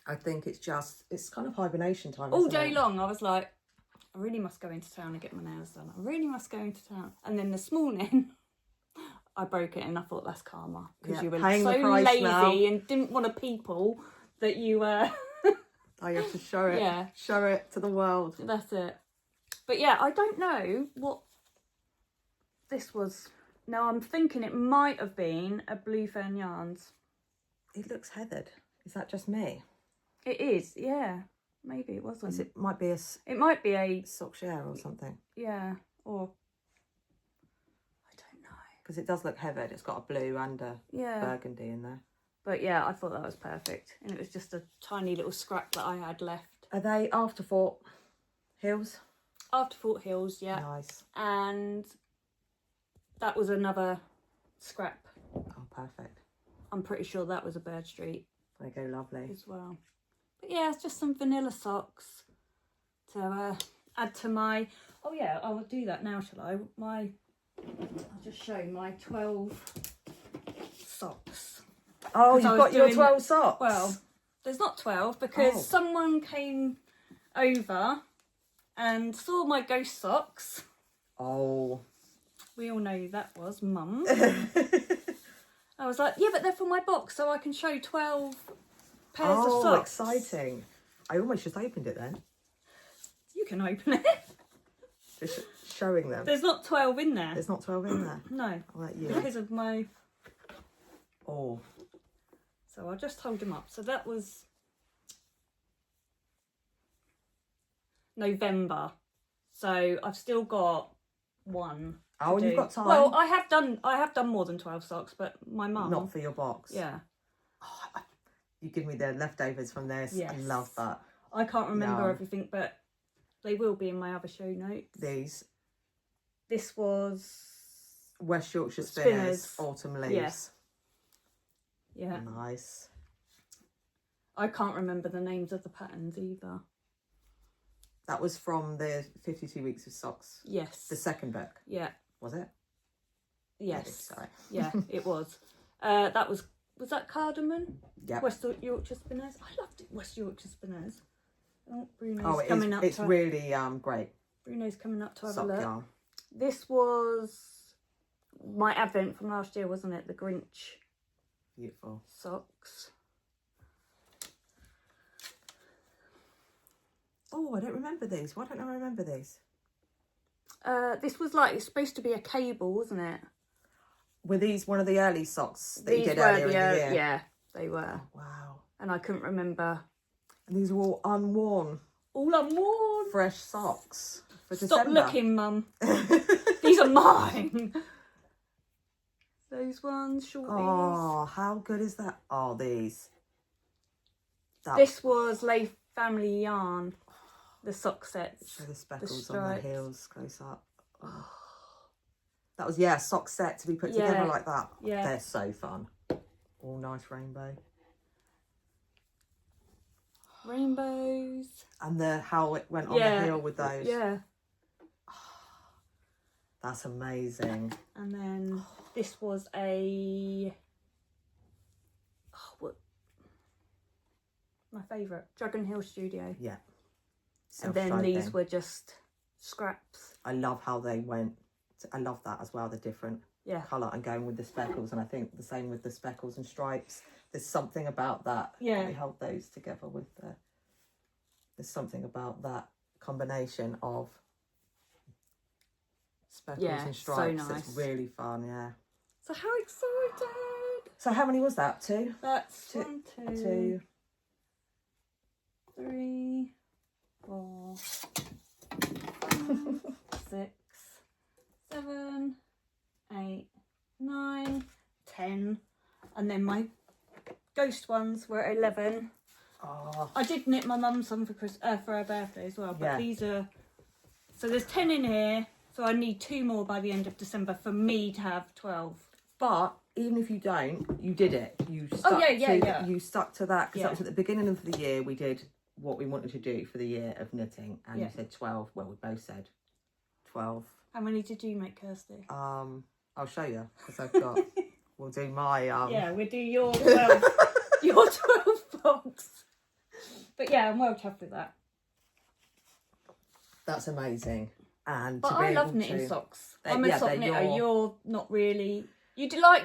I think it's kind of hibernation time. All day long, I was like, I really must go into town and get my nails done. I really must go into town. And then this morning, I broke it, and I thought, that's karma, because you were so lazy now. And didn't want to people that you I have to show it. Yeah. Show it to the world. That's it. But yeah, I don't know what this was. Now I'm thinking it might have been a Blue Fern Yarns. It looks heathered. Is that just me? It is, yeah. Maybe it wasn't. It might be a sock share or something. Yeah, or I don't know. Because it does look heavy. It's got a blue and a burgundy in there. But yeah, I thought that was perfect. And it was just a tiny little scrap that I had left. Are they Afterthought heels? Afterthought heels, yeah. Nice. And that was another scrap. Oh, perfect. I'm pretty sure that was a Bird Street. They go lovely. As well. But yeah, it's just some vanilla socks to add to my... Oh yeah, I'll do that now, shall I? I'll just show my 12 socks. Oh, you've got your 12 socks? Well, there's not 12 because someone came over and saw my ghost socks. Oh. We all know who that was, Mum. I was like, yeah, but they're for my box, so I can show 12 pairs of socks. Oh, exciting. I almost just opened it then. You can open it. Just showing them. There's not 12 in there. There's not 12 in there? No. I'll let you. Because of my... Oh. So I'll just hold them up. So that was November. So I've still got one. Oh, and you've got time. Well, I have done more than 12 socks, but my mum. Not for your box. Yeah. Oh, you give me the leftovers from this. Yes. I love that. I can't remember everything, but they will be in my other show notes. These. This was West Yorkshire Spinners Autumn Leaves. Yeah. Nice. I can't remember the names of the patterns either. That was from the 52 Weeks of Socks. Yes. The second book. Yeah. Was it? Yes. Maybe, sorry. Yeah, it was. That was that Cardamom? Yeah. West Yorkshire Spinners. I loved it. West Yorkshire Spinners. Oh, Bruno's coming up. It's really great. Bruno's coming up to have Sock a look. yarn. This was my advent from last year, wasn't it? The Grinch. Beautiful. Socks. Oh, I don't remember these. Why don't I remember these? This was like, it's supposed to be a cable, wasn't it? Were these one of the early socks that you did earlier in the year? Yeah, they were. Oh, wow. And I couldn't remember. And these are all unworn. All unworn. Fresh socks for Stop December. looking, Mum. These are mine. Those ones, shorties. Oh, how good is that? Oh, these. This was Leigh Family Yarn. The sock sets. Show the speckles on the heels close up. Oh. That was, a sock set to be put together like that. Yeah. They're so fun. All nice rainbow. Rainbows. And how it went on the heel with those. Yeah. That's amazing. And then this was a... what? My favourite. Dragon Hill Studio. Yeah. And then these were just scraps. I love how they went. I love that as well, the different colour and going with the speckles. And I think the same with the speckles and stripes. There's something about that. Yeah. We held those together with the... There's something about that combination of speckles and stripes. So nice. It's really fun, yeah. So how excited! So how many was that? Two? That's one, two, 3, 4, 5, 6, 7, 8, 9, 10, and then my ghost ones were 11. Oh. I did knit my mum some for her birthday as well, but these are... So there's 10 in here, so I need 2 more by the end of December for me to have 12. But even if you don't, you did it. You stuck You stuck to that, because that was at the beginning of the year. We did what we wanted to do for the year of knitting, and you said 12. Well, we both said 12. How many did you make, Kirsty? I'll show you, because I've got... We'll do my... Yeah, we'll do your 12, your 12 box. But yeah, I'm well chuffed with that. That's amazing. And but I love knitting socks. I'm a sock knitter. You're not really... You do them. I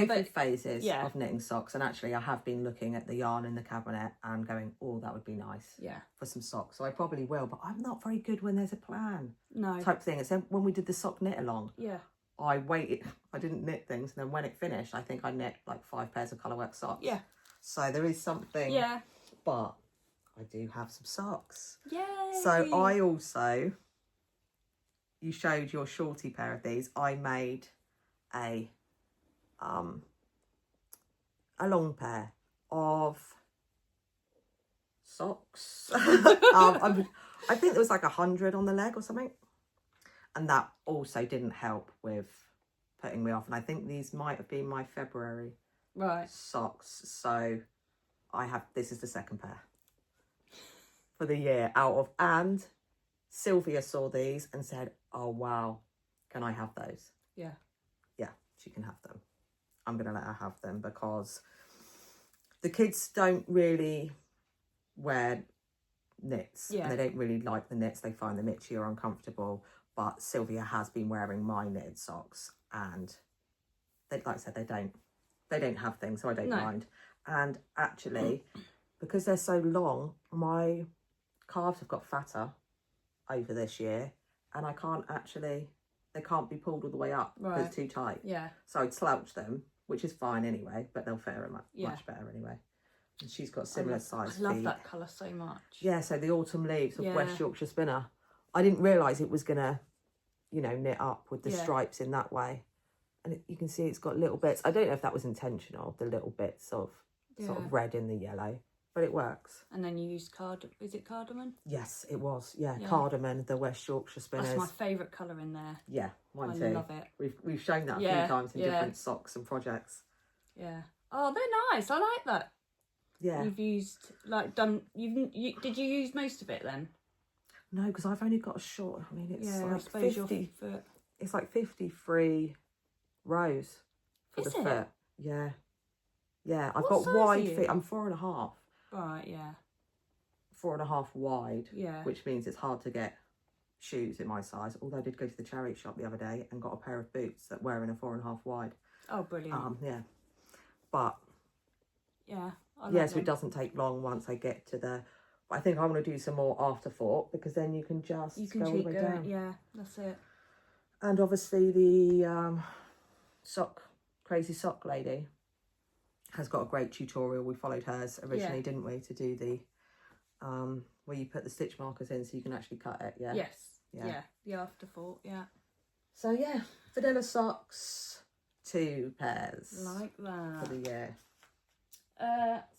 go through phases of knitting socks, and actually I have been looking at the yarn in the cabinet and going, oh, that would be nice for some socks. So I probably will, but I'm not very good when there's a plan. No. Type thing. It's when we did the sock knit along. Yeah. I waited. I didn't knit things, and then when it finished, I think I knit like 5 pairs of colourwork socks. Yeah. So there is something. Yeah. But I do have some socks. Yay. So I also... You showed your shorty pair of these. I made a long pair of socks. I think there was like 100 on the leg or something, and that also didn't help with putting me off. And I think these might have been my February socks, so this is the second pair for the year out of. And Sylvia saw these and said, oh wow, can I have those? Yeah, she can have them. I'm gonna let her have them because the kids don't really wear knits, and they don't really like the knits. They find them itchy or uncomfortable. But Sylvia has been wearing my knitted socks, and they, like I said, they don't have things, so I don't mind. And actually, because they're so long, my calves have got fatter over this year, and they can't be pulled all the way up because it's too tight. So I'd slouch them, which is fine anyway, but they'll fit her much better anyway. And she's got similar size feet. I love that colour so much. Yeah, so the Autumn Leaves of West Yorkshire Spinner. I didn't realise it was going to, knit up with the stripes in that way. And you can see it's got little bits. I don't know if that was intentional, the little bits of sort of red in the yellow, but it works. And then you used is it cardamom? Yes, it was. Yeah, cardamom, the West Yorkshire Spinners. That's my favourite colour in there. Yeah, mine too. I love it. We've shown that a few times in different socks and projects. Yeah. Oh, they're nice. I like that. Yeah. You've used, did you use most of it then? No, because I've only got a short. I mean, it's like I suppose 50. It's like 53 rows for the foot. Yeah. Yeah, I've got wide feet. I'm 4.5. Right, yeah. 4.5 wide. Yeah. Which means it's hard to get shoes in my size. Although I did go to the charity shop the other day and got a pair of boots that were in a 4.5 wide. Oh, brilliant. Yeah. But. Yeah. So it doesn't take long once I get to the. I think I want to do some more after thought because then you can just go all the way down. Yeah, that's it. And obviously the crazy sock lady has got a great tutorial. We followed hers originally, didn't we, to do the where you put the stitch markers in so you can actually cut it. Yeah. Yes. Yeah. The afterthought. Yeah. So yeah, vanilla socks, 2 pairs. Like that. For the year.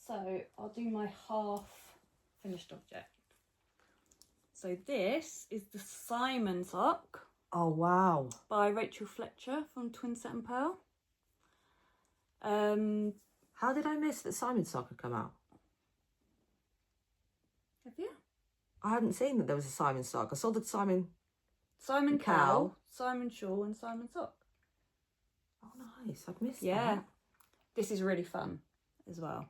So I'll do my half finished object. So this is the Simon sock. Oh wow. By Rachel Fletcher from Twin Set and Pearl. How did I miss that Simon sock had come out? Have you? I hadn't seen that there was a Simon sock. I saw the Simon Cow, Simon Shawl and Simon sock. Oh nice, I've missed that. This is really fun as well.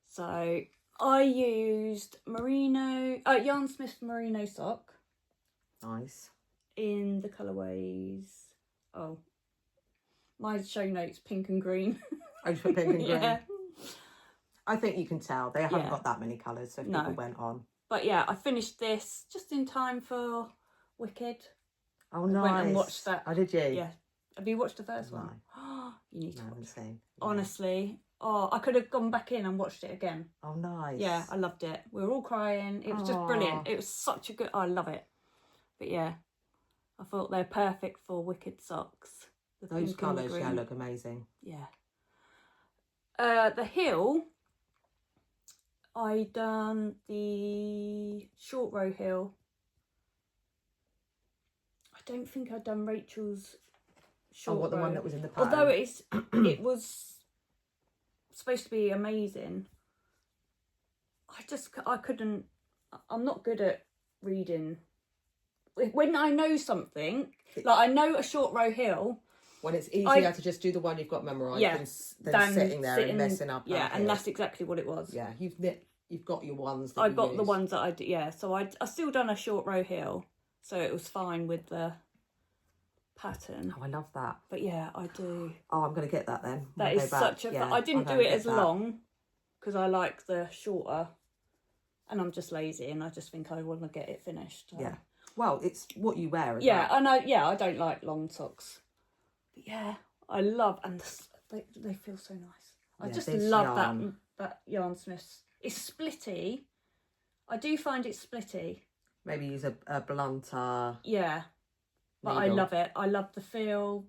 So I used Yarn Smith merino sock. Nice. In the colourways. Oh, my show notes pink and green. Oh, you put pink and green. I think you can tell they haven't got that many colours, so people went on. But yeah, I finished this just in time for Wicked. Oh nice. I went and watched that. Oh, did you? Yeah. Have you watched the first one? You need to watch it. Yeah. Honestly. Oh, I could have gone back in and watched it again. Oh, nice. Yeah, I loved it. We were all crying. It was just brilliant. It was such a good... I love it. But yeah, I thought they're perfect for Wicked socks. Those colours, look amazing. Yeah. The heel, I done the short row heel. I don't think I'd done Rachel's short row. The one that was in the pattern. Although it was supposed to be amazing, I couldn't. I'm not good at reading. When I know something, like I know a short row heel. When it's easier to just do the one you've got memorised than sitting there and messing up. Yeah, and that's exactly what it was. Yeah, you've got your ones. I got the ones that I did. Yeah, so I still done a short row heel, so it was fine with the pattern. Oh, I love that. But yeah, I do. Oh, I'm going to get that then. That is such a... Yeah, I didn't do it as long because I like the shorter, and I'm just lazy and I just think I want to get it finished. So. Yeah. Well, it's what you wear. Yeah, I know. Yeah, I don't like long socks. But yeah, I love... And they feel so nice. I just love that Yarn Smith's. It's splitty. I do find it splitty. Maybe use a blunter... Yeah. But needle. I love it. I love the feel.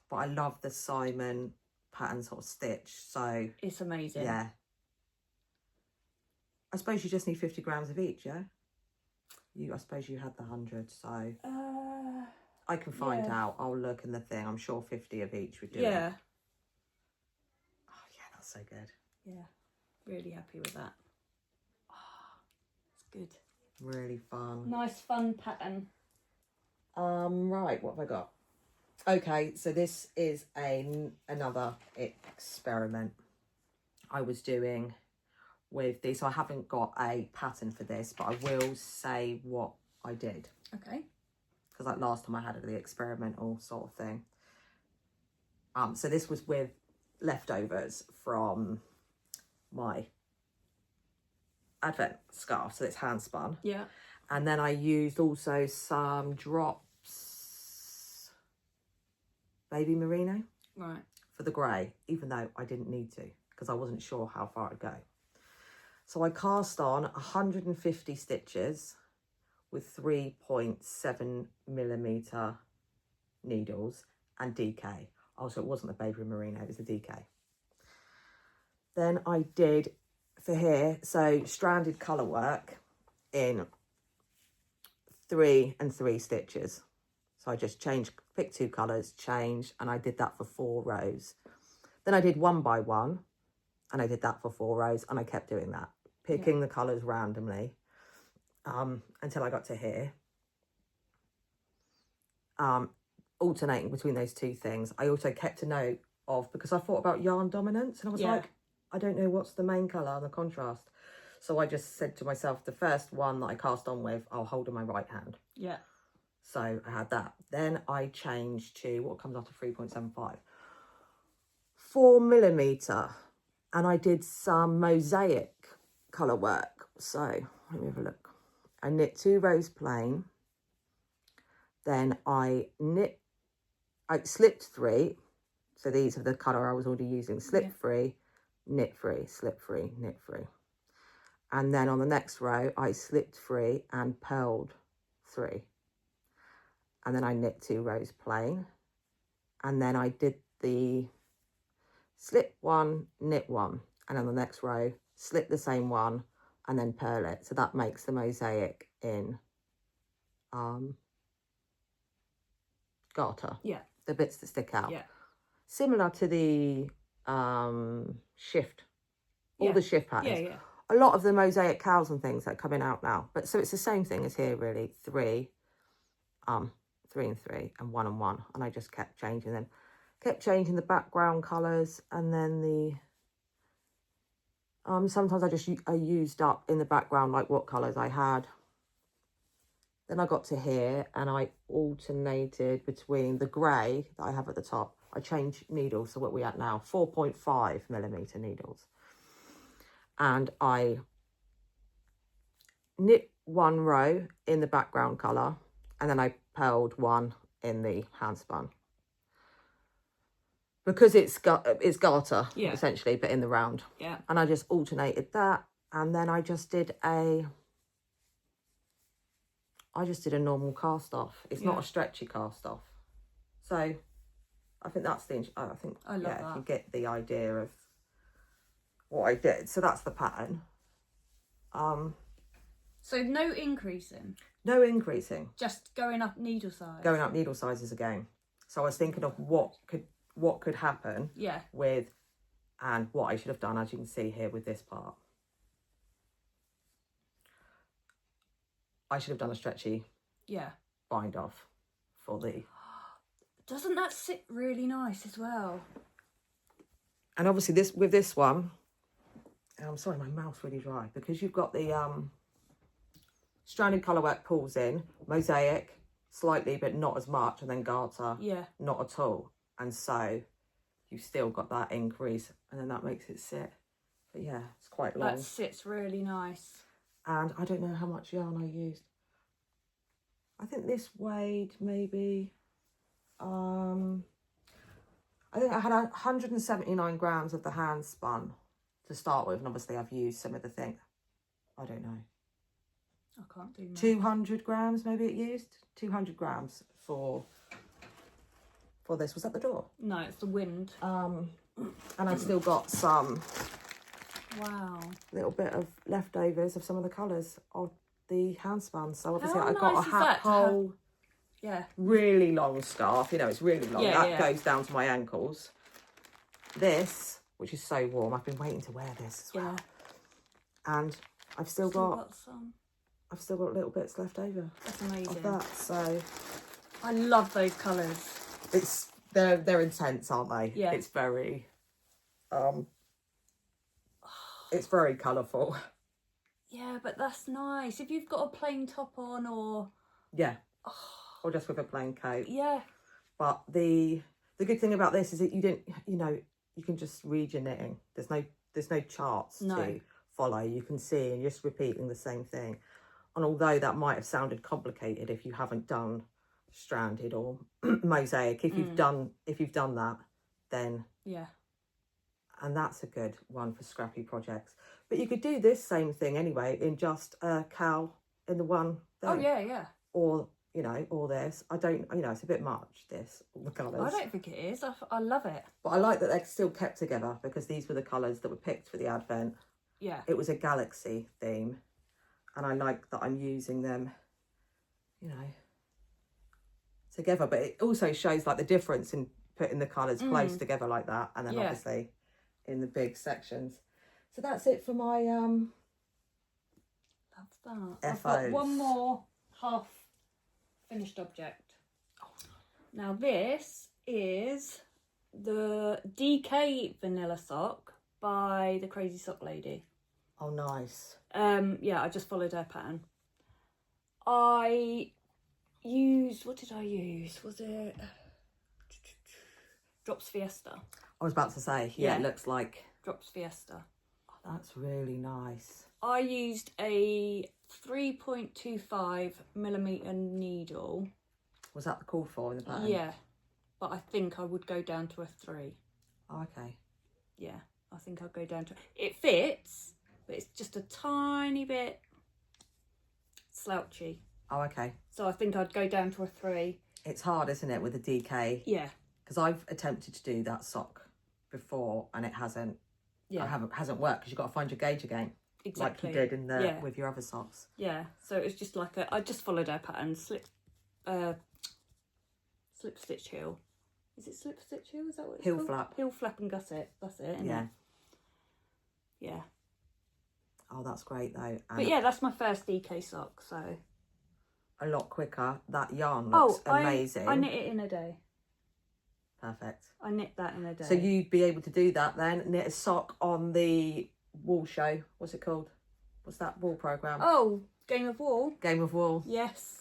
but I love the Simon pattern sort of stitch, so It's amazing. yeah. I suppose you just need 50 grams of each, yeah? I suppose you had the 100, so I can find out. I'll look in the thing. I'm sure 50 of each would do it. Yeah. Oh yeah, that's so good. Yeah, really happy with that. Oh, it's good. Really fun. Nice fun pattern. Right, what have I got? Okay, so this is another experiment I was doing with this. I haven't got a pattern for this, but I will say what I did. Okay. Because like last time I had the experimental sort of thing. So this was with leftovers from my Advent scarf, so it's hand spun. Yeah. And then I used also some drops baby merino. Right. For the grey, even though I didn't need to, because I wasn't sure how far I'd go. So I cast on 150 stitches with 3.7mm needles and DK. Oh, so it wasn't the baby merino, it was the DK. Then I did for here, so stranded colour work in 3 and 3 stitches. So I just picked 2 colours, changed, and I did that for 4 rows. Then I did 1 by 1, and I did that for 4 rows, and I kept doing that, picking the colours randomly until I got to here. Alternating between those 2 things. I also kept a note of, because I thought about yarn dominance, and I was like, I don't know what's the main colour and the contrast. So I just said to myself, the first one that I cast on with, I'll hold in my right hand. Yeah. So I had that. Then I changed to what comes after 3.75. 4mm. And I did some mosaic colour work. So let me have a look. I knit 2 rows plain. Then I slipped 3. So these are the colour I was already using. Slip 3, knit 3, slip 3, knit 3. And then on the next row, I slipped 3 and purled 3. And then I knit 2 rows plain. And then I did the slip 1, knit 1. And on the next row, slip the same one and then purl it. So that makes the mosaic in garter. Yeah. The bits that stick out. Yeah. Similar to the shift. All the shift patterns. Yeah, yeah. A lot of the mosaic cows and things that are coming out now. But so it's the same thing as here really. 3 and 3 and 1 and 1. And I just kept changing them. Kept changing the background colours, and then the sometimes I used up in the background like what colours I had. Then I got to here and I alternated between the grey that I have at the top. I changed needles, so what we at now, 4.5mm needles. And I knit 1 row in the background colour, and then I purled 1 in the hand spun. Because it's garter, essentially, but in the round. Yeah. And I just alternated that. And then I just did a normal cast off. It's not a stretchy cast off. So I think that's I love that. If you get the idea of what I did. So that's the pattern. So no increasing? No increasing. Just going up needle size? Going up needle sizes again. So I was thinking of what could happen with, and what I should have done, as you can see here with this part. I should have done a stretchy bind off for the... Doesn't that sit really nice as well? And obviously with this one, I'm sorry, my mouth's really dry, because you've got the stranded colour work pulls in, mosaic slightly but not as much, and then garter not at all. And so you've still got that increase, and then that makes it sit. But yeah, it's quite long. That sits really nice. And I don't know how much yarn I used. I think this weighed maybe, I think I had 179 grams of the hand spun to start with. And obviously I've used some of the thing. I don't know. I can't do maths. 200 grams maybe it used. 200 grams for for this. Was that the door? No, it's the wind. And I've still got some Wow. little bit of leftovers of some of the colours of the handspun. So obviously How I got nice a is that to whole Yeah. really long scarf. You know, it's really long. Yeah, that yeah. goes down to my ankles. This, which is so warm, I've been waiting to wear this as well. Yeah. And I've still got some. I've still got little bits left over That's amazing. of that. So I love those colours. they're intense, aren't they? Yeah. It's very it's very colourful. Yeah, but that's nice. If you've got a plain top on or Yeah. Or just with a plain coat. yeah. But the good thing about this is that you can just read your knitting. There's no charts to follow. You can see and you're just repeating the same thing. And although that might have sounded complicated if you haven't done stranded or mosaic, if you've done that, then Yeah. and that's a good one for scrappy projects. But you could do this same thing anyway in just a cowl in the one there. Oh yeah, yeah. Or or this. I don't, it's a bit much, this, all the colours. I don't think it is. I love it. But I like that they're still kept together because these were the colours that were picked for the advent. Yeah. It was a galaxy theme. And I like that I'm using them, together. But it also shows like the difference in putting the colours close together like that. And then obviously in the big sections. So that's it for my Love that. I've got one more half finished object. Now this is the DK vanilla sock by the Crazy Sock Lady. Oh, nice. Yeah, I just followed her pattern. I used, what did I use? Was it Drops Fiesta? I was about to say, it looks like Drops Fiesta. Oh, that's really nice. I used a 3.25mm needle. Was that the call for in the pattern? Yeah, but I think I would go down to a 3. Oh, okay. Yeah, I think I'll go down to... It fits, but it's just a tiny bit slouchy. Oh, okay. So I think I'd go down to a 3. It's hard, isn't it, with the DK? Yeah. Because I've attempted to do that sock before and it hasn't hasn't worked because you've got to find your gauge again. Exactly. Like you did in the with your other socks. Yeah. So it's just like I just followed her pattern. Slip stitch heel. Is it slip stitch heel? Is that what it's Heel called? flap. Heel flap and gusset. That's it. Isn't it? Yeah. Oh, that's great though. And But yeah, that's my first DK sock. So a lot quicker. That yarn looks amazing. I knit it in a day. Perfect. I knit that in a day. So you'd be able to do that then? Knit a sock on the wool show. What's it called? What's that wool programme? Oh, Game of Wool. Game of Wool. Yes.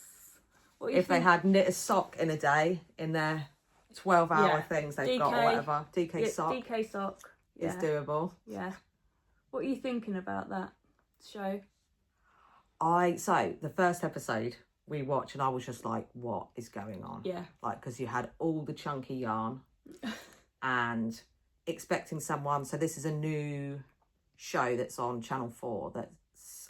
What do you If they had knit a sock in a day in their 12-hour things they've got or whatever. DK sock. DK sock. Is doable. Yeah. What are you thinking about that show? So the first episode we watched and I was just like, what is going on? Yeah. Like, because you had all the chunky yarn and expecting someone. So this is a new show that's on Channel 4 that's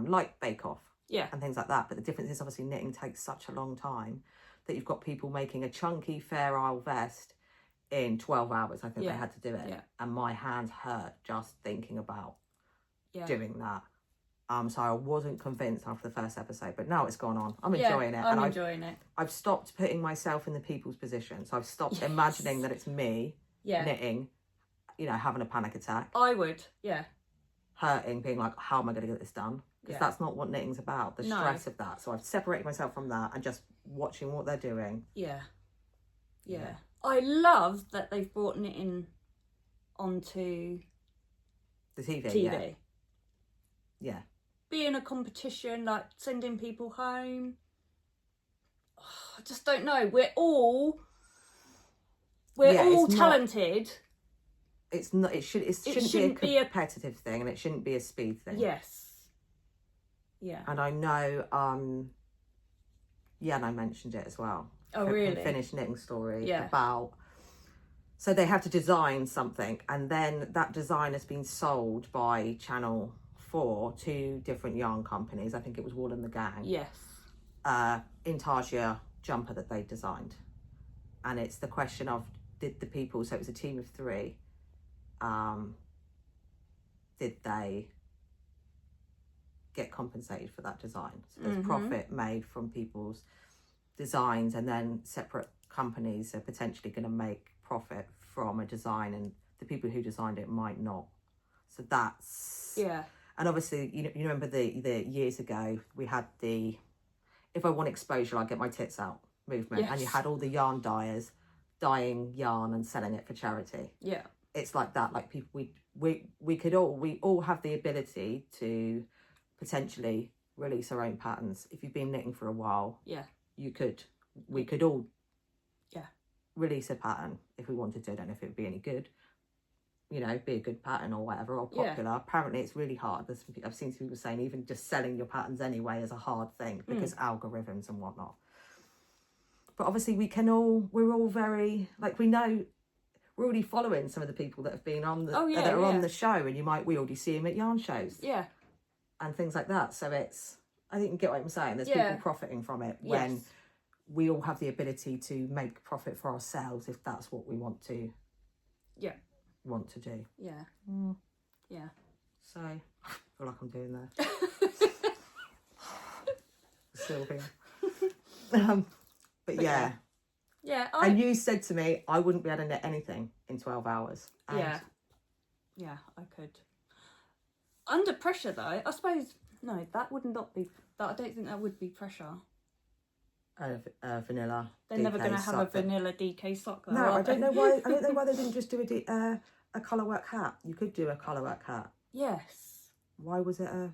like Bake Off. Yeah. And things like that. But the difference is obviously knitting takes such a long time that you've got people making a chunky Fair Isle vest in 12 hours. I think they had to do it. Yeah. And my hands hurt just thinking about doing that. So I wasn't convinced after the first episode, but now it's gone on. I'm enjoying it. I'm enjoying it. I've stopped putting myself in the people's position. So I've stopped imagining that it's me knitting, having a panic attack. I would, hurting, being like, how am I going to get this done? Because that's not what knitting's about, the stress of that. So I've separated myself from that and just watching what they're doing. Yeah. I love that they've brought knitting onto the TV. Yeah. Being a competition, like sending people home. Oh, I just don't know. We're all talented. It's not. It shouldn't be a competitive thing, and it shouldn't be a speed thing. Yes. Yeah. And I know, and I mentioned it as well. Oh, really? Finished knitting story Yeah. about. So they have to design something, and then that design has been sold by Channel 4 to different yarn companies. I think it was Wool and the Gang. Yes. Intarsia jumper that they designed. and it's the question of, did the people, so it was a team of 3, did they get compensated for that design? So there's profit made from people's designs, and then separate companies are potentially going to make profit from a design, and the people who designed it might not. So that's... Yeah. And obviously, you remember the years ago, we had the, if I want exposure, I get my tits out movement. Yes. And you had all the yarn dyers dyeing yarn and selling it for charity. Yeah. It's like that. Like people, we all have the ability to potentially release our own patterns. If you've been knitting for a while, yeah, we could all release a pattern if we wanted to. I don't know if it would be any good, be a good pattern or whatever, or popular. Yeah. Apparently it's really hard. I've seen people saying even just selling your patterns anyway is a hard thing because algorithms and whatnot. But obviously we're all very, like, we know, we're already following some of the people that have been on the on the show, and we already see them at yarn shows. Yeah. And things like that. So it's, I think you get what I'm saying. There's people profiting from it when we all have the ability to make profit for ourselves if that's what we want to do. Yeah. Yeah. So I feel like I'm doing that. Sylvia. But yeah. Yeah. And you said to me I wouldn't be able to knit anything in 12 hours. And yeah, I could. Under pressure though, I suppose, no, that would not be, that I don't think that would be pressure. Vanilla. They're never going to have a vanilla DK sock though. No, I don't know why they didn't just do a colourwork hat. You could do a colourwork hat. Yes. Why was it a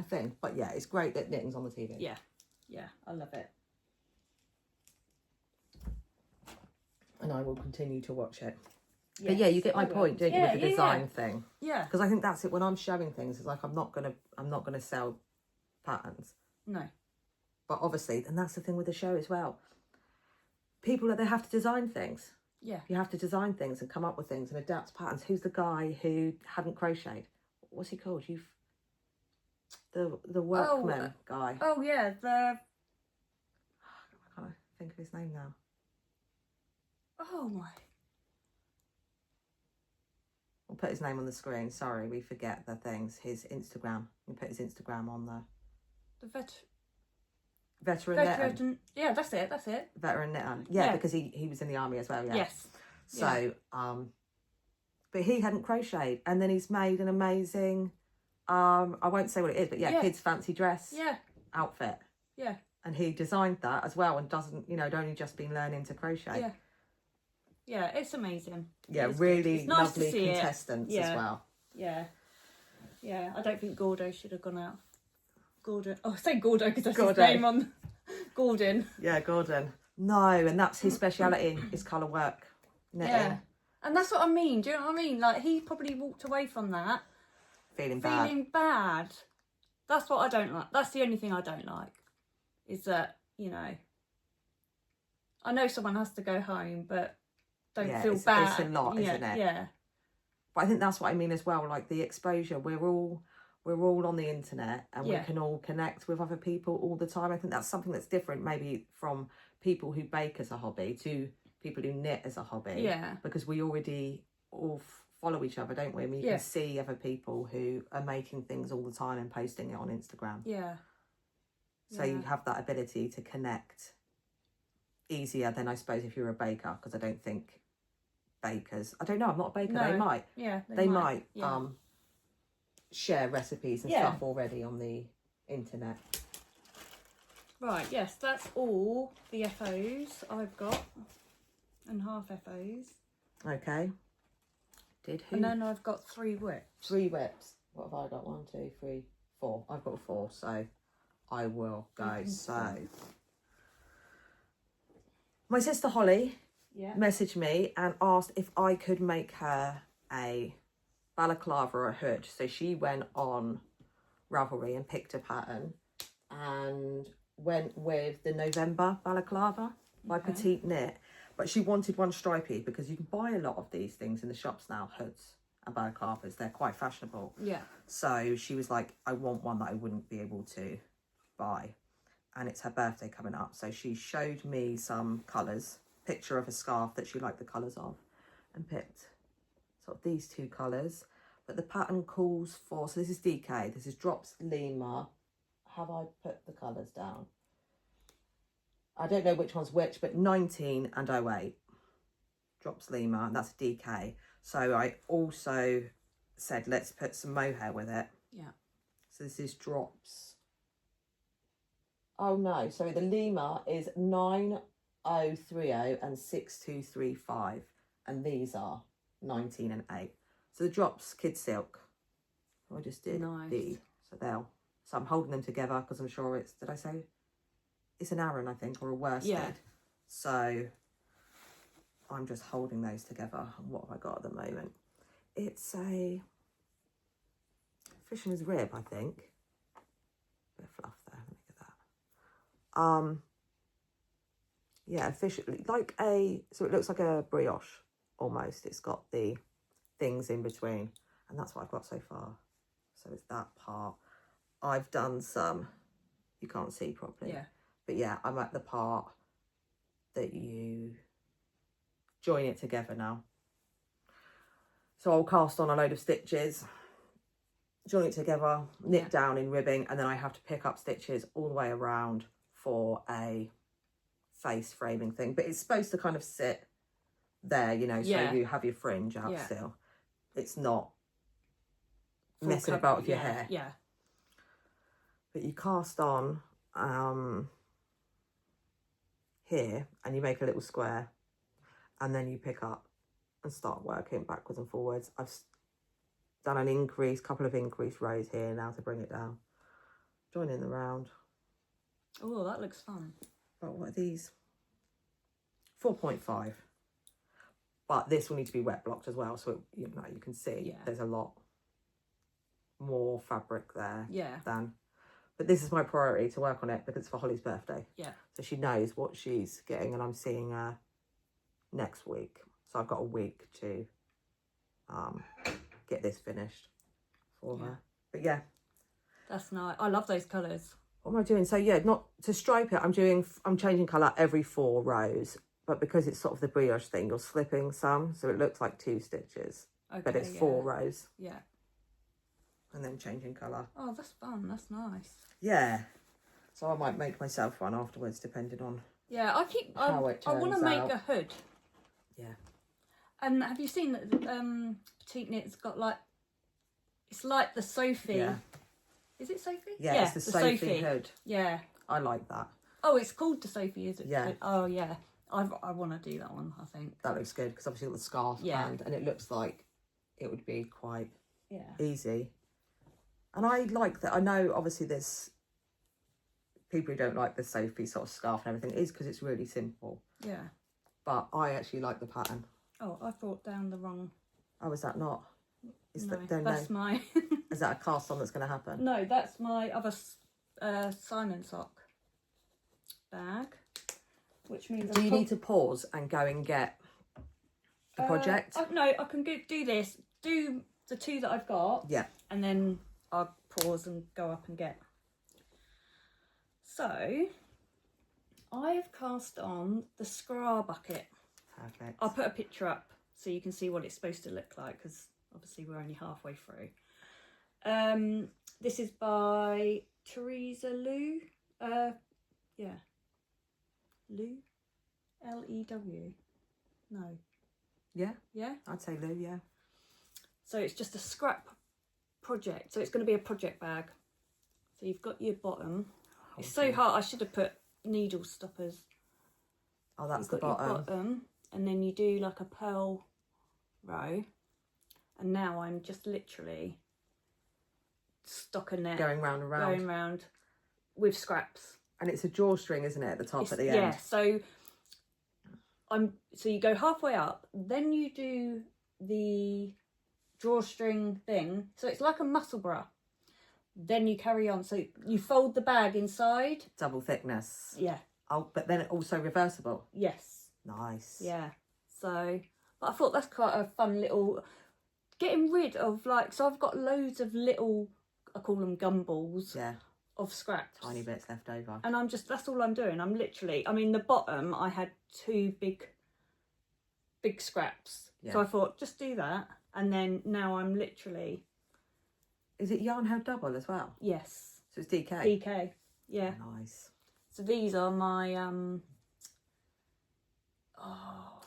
thing? But yeah, it's great that knitting's on the TV. Yeah. Yeah, I love it. And I will continue to watch it. Yes, but yeah, you get my point, don't you, with the design thing? Yeah. Because I think that's it. When I'm showing things, it's like I'm not gonna sell patterns. No. But obviously, and that's the thing with the show as well. People they have to design things. Yeah. You have to design things and come up with things and adapt patterns. Who's the guy who hadn't crocheted? What's he called? The workman guy. Oh yeah, I can't think of his name now. Oh my. We'll put his name on the screen. Sorry, we forget the things. His Instagram. We'll put his Instagram on the veteran knitter. Yeah, that's it. Veteran knitter. Yeah, because he was in the army as well. Yeah. Yes. So, but he hadn't crocheted, and then he's made an amazing. I won't say what it is, but kids' fancy dress. Outfit. Yeah. And he designed that as well, and doesn't had only just been learning to crochet. Yeah. Yeah, it's amazing. Yeah, it's really nice lovely contestants as well. Yeah. Yeah, I don't think Gordo should have gone out. Gordon. Oh, I say Gordo because that's his name on Gordon. Yeah, Gordon. No, and that's his speciality, his colour work. Knitting. Yeah. And that's what I mean. Do you know what I mean? Like, he probably walked away from that feeling bad. That's what I don't like. That's the only thing I don't like. Is that, I know someone has to go home, but don't feel bad. It's a lot, isn't it? Yeah. But I think that's what I mean as well. Like the exposure, we're all on the internet, and we can all connect with other people all the time. I think that's something that's different, maybe from people who bake as a hobby to people who knit as a hobby. Yeah. Because we already all follow each other, don't we? I mean, you can see other people who are making things all the time and posting it on Instagram. Yeah. So you have that ability to connect easier than, I suppose, if you're a baker, because I don't think bakers, I don't know, I'm not a baker. No. They might. Yeah. They might share recipes and stuff already on the internet. Right, yes, that's all the FOs I've got, and half FOs. Okay. And then I've got 3 whips. 3 whips. What have I got? 1, 2, 3, 4. I've got 4, so I will go. So my sister Holly messaged me and asked if I could make her a balaclava or a hood. So she went on Ravelry and picked a pattern and went with the November balaclava by Petite Knit. But she wanted one stripy because you can buy a lot of these things in the shops now, hoods and balaclavas. They're quite fashionable. Yeah. So she was like, I want one that I wouldn't be able to buy. And it's her birthday coming up. So she showed me some colours picture of a scarf that she liked the colours of, and picked sort of these two colours. But the pattern calls for, so this is DK, this is Drops Lima. Have I put the colours down? I don't know which one's which, but 19 and 08. Drops Lima, and that's a DK. So I also said, let's put some mohair with it. Yeah. So this is Drops. Oh no, sorry, the Lima is 9030 and 6235. And these are 19 and 8. So the Drops Kid Silk. I just did these. So I'm holding them together because I'm sure it's, did I say? It's an Aran, I think, or a worsted. Yeah. So I'm just holding those together. And what have I got at the moment? It's a fisherman's rib, I think. Bit of fluff there. Let me get that. Yeah, fish, like a, so it looks like a brioche almost. It's got the things in between, and that's what I've got so far. So it's that part. I've done some, you can't see properly. Yeah. But yeah, I'm at the part that you join it together now. So I'll cast on a load of stitches, join it together, knit down in ribbing, and then I have to pick up stitches all the way around for a face framing thing. But it's supposed to kind of sit there, you know, so you have your fringe out still. It's not messing about with your hair. Yeah. But you cast on here, and you make a little square, and then you pick up and start working backwards and forwards. I've done an couple of increased rows here now to bring it down. Join in the round. Oh, that looks fun. But what are these? 4.5. But this will need to be wet blocked as well, so you can see there's a lot more fabric there than. But this is my priority, to work on it because it's for Holly's birthday. Yeah. So she knows what she's getting, and I'm seeing her next week. So I've got a week to get this finished for her. But yeah. That's nice. I love those colours. What am I doing? So yeah, not to stripe it, I'm changing colour every 4 rows. But because it's sort of the brioche thing, you're slipping some, so it looks like 2 stitches. Okay, but it's 4 rows. Yeah. And then changing colour. Oh, that's fun. That's nice. Yeah. So I might make myself one afterwards, depending on how it turns out. I want to make a hood. Yeah. And have you seen that Petite Knit's got like, it's like the Sophie. Yeah. Is it Sophie? Yeah, it's the Sophie hood. Yeah. I like that. Oh, it's called the Sophie, is it? Yeah. Oh, yeah. I want to do that one, I think. That looks good, because obviously got the scarf and it looks like it would be quite easy. And I like that. I know obviously there's people who don't like the Sophie sort of scarf and everything. It is because it's really simple. Yeah. But I actually like the pattern. Oh, I brought down the wrong. Oh, is that not? That's my. Is that a cast on that's going to happen? No, that's my other Simon sock bag. Which means do you need to pause and go and get the project? No, I can do this. Do the 2 that I've got. Yeah. And then I'll pause and go up and get. So, I've cast on the Scra bucket. Perfect. I'll put a picture up so you can see what it's supposed to look like, because obviously we're only halfway through. This is by Teresa Lew. Lew? L-E-W? No. Yeah? Yeah? I'd say Lew, yeah. So it's just a scrap project. So it's going to be a project bag. So you've got your bottom. Oh, it's so hard. I should have put needle stoppers. Oh, that's the bottom. Your bottom. And then you do like a pearl row. And now I'm just literally stockinette. Going round and round. Going round with scraps. And it's a drawstring, isn't it, at the top at the end? Yeah, so so you go halfway up, then you do the drawstring thing. So it's like a muscle bra. Then you carry on. So you fold the bag inside. Double thickness. Yeah. Oh, but then also reversible. Yes. Nice. Yeah. So, but I thought that's quite a fun little, getting rid of so I've got loads of little, I call them gumballs. Yeah. of scraps. Tiny bits left over. And that's all I'm doing. I'm literally, I mean, the bottom, I had 2 big scraps. Yeah. So I thought, just do that. And then now I'm literally... Is it yarn held double as well? Yes. So it's DK? DK, yeah. Oh, nice. So these are my...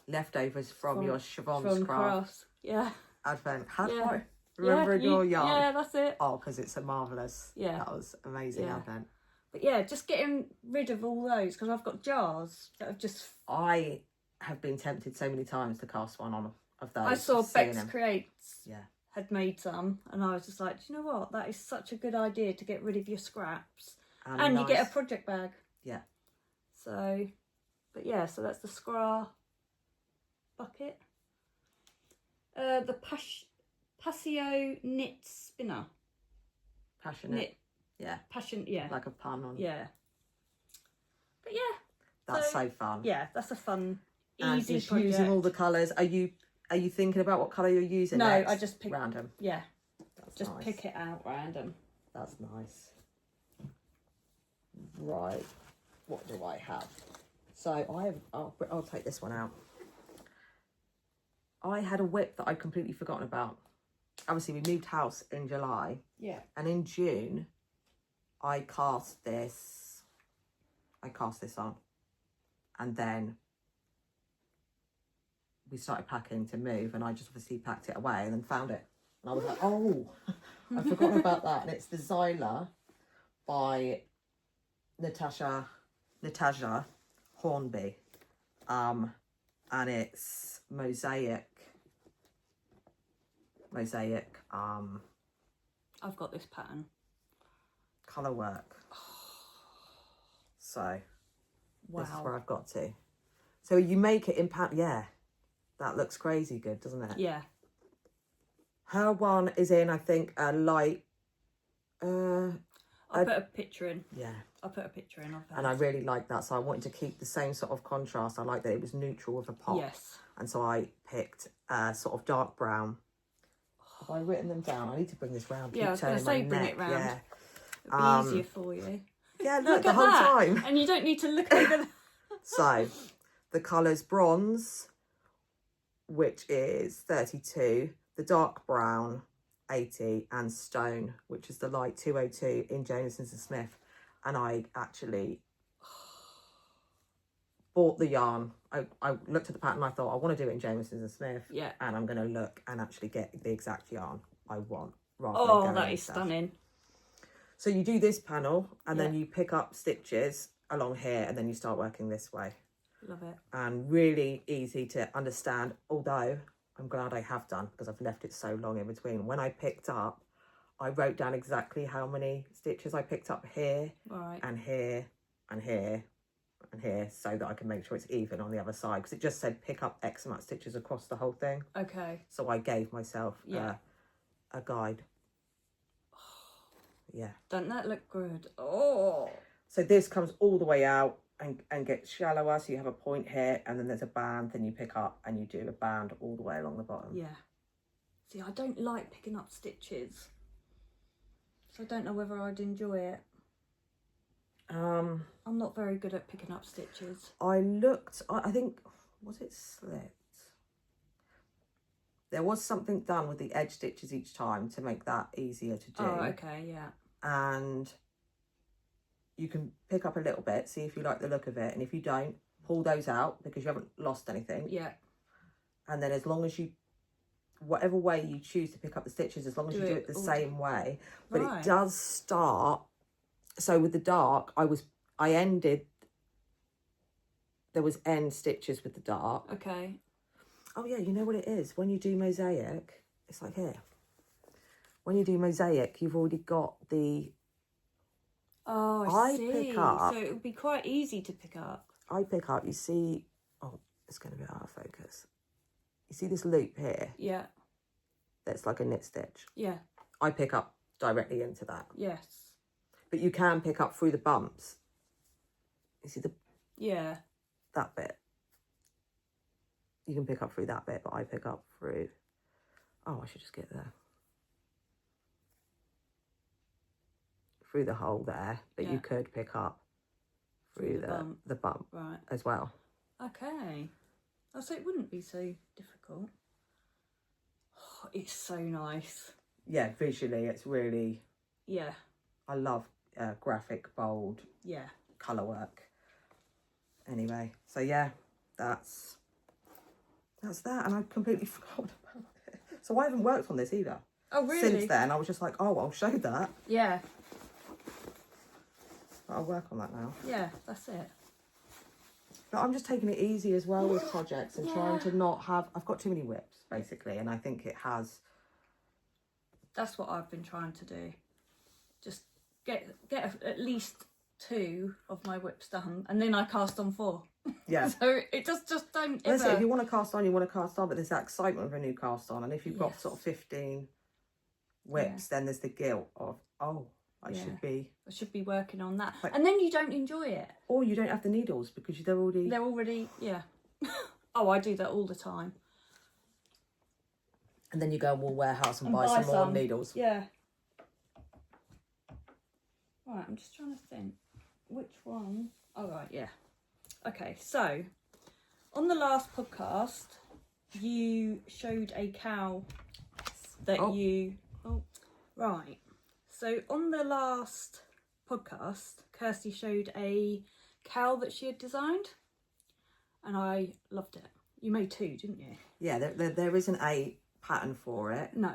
leftovers from your Siobhan's Crafts. Yeah. Advent. How do I remember your yarn? Yeah, that's it. Oh, because it's a marvellous. Yeah. That was amazing Advent. But yeah, just getting rid of all those because I've got jars that have just... I have been tempted so many times to cast one on of those. I saw Bex Creates. Yeah. Had made some, and I was just like, do you know what? That is such a good idea to get rid of your scraps, and nice. You get a project bag. Yeah. So, but yeah, so that's the scra bucket. The Passio knit spinner. Passionate. Knit. Yeah. Passion. Yeah. Like a pun on. Yeah. But yeah. That's so fun. Yeah, that's a fun, and easy just project. Using all the colours. Are you thinking about what colour you're using? No, next? I just pick random. Yeah. That's just nice. pick it out random. That's nice. Right. What do I have? So I'll take this one out. I had a whip that I'd completely forgotten about. Obviously, we moved house in July. Yeah. And in June, I cast this on. And then we started packing to move, and I just obviously packed it away and then found it. And I was like, oh, I forgot about that. And it's the Zyla by Natasha Hornby. And it's Mosaic. I've got this pattern. Colour work. So, wow. This is where I've got to. So you make it in pattern, yeah. That looks crazy good, doesn't it? Yeah. Her one is in, I think, a light... I'll put a picture in. Yeah. I'll put a picture in of that. And I really like that, so I wanted to keep the same sort of contrast. I like that it was neutral with a pop. Yes. And so I picked a sort of dark brown. Have I written them down? I need to bring this round. Yeah, I was going to say bring it round. Yeah. It'll be easier for you. Yeah, look the whole time. And you don't need to look over So, the colour's bronze, which is 32, the dark brown, 80, and stone, which is the light 202 in Jameson's and Smith. And I actually bought the yarn. I looked at the pattern and I thought, I want to do it in Jameson's and Smith. Yeah. And I'm going to look and actually get the exact yarn I want. Oh, that is stunning. So you do this panel and then you pick up stitches along here and then you start working this way. Love it. And really easy to understand, although I'm glad I have done because I've left it so long in between. When I picked up, I wrote down exactly how many stitches I picked up here, right, and here, and here, and here, so that I can make sure it's even on the other side, because it just said pick up X amount of stitches across the whole thing. Okay. So I gave myself a guide. Yeah. Doesn't that look good? Oh. So this comes all the way out and gets shallower, so you have a point here, and then there's a band, then you pick up and you do a band all the way along the bottom. Yeah. See, I don't like picking up stitches, so I don't know whether I'd enjoy it. I'm not very good at picking up stitches. I looked, I think, was it slit? There was something done with the edge stitches each time to make that easier to do. Oh, okay, yeah. And you can pick up a little bit, see if you like the look of it, and if you don't, pull those out because you haven't lost anything. Yeah. And then as long as you, whatever way you choose to pick up the stitches, as long as you do it the same way. But it does start, so with the dark, I ended, there was end stitches with the dark. Okay. Oh yeah, you know what it is? When you do mosaic, it's like here. When you do mosaic, you've already got the... Oh, I see. Pick up, so it would be quite easy to pick up. I pick up, you see... Oh, it's going to be out of focus. You see this loop here? Yeah. That's like a knit stitch. Yeah. I pick up directly into that. Yes. But you can pick up through the bumps. You see the... Yeah. That bit. You can pick up through that bit, but I pick up through... Oh, I should just get there. through the hole there, but you could pick up through the bump right as well. Okay. Oh, so it wouldn't be so difficult. Oh, it's so nice. Yeah, visually it's really, Yeah. I love graphic, bold colour work. Anyway, so yeah, that's that, and I completely forgot about it. So I haven't worked on this either. Oh, really? Since then, I was just like, oh, I'll show that. Yeah. But I'll work on that now. Yeah, that's it. But I'm just taking it easy as well with projects and trying to not have... I've got too many whips, basically, and I think it has... That's what I've been trying to do. Just get at least 2 of my whips done, and then I cast on 4. Yeah. So it just don't ever... Listen, if you want to cast on, you want to cast on, but there's that excitement of a new cast on, and if you've got Yes. sort of 15 whips, then there's the guilt of, oh, I should be working on that. Like, and then you don't enjoy it. Or you don't have the needles because they're already... Yeah. Oh, I do that all the time. And then you go to Wool Warehouse and buy some more needles. Yeah. Right, I'm just trying to think. Which one? Oh, right, yeah. Okay, so on the last podcast, you showed a cow that you... Oh, right. So on the last podcast, Kirsty showed a cow that she had designed, and I loved it. You made 2, didn't you? Yeah, there isn't a pattern for it. No.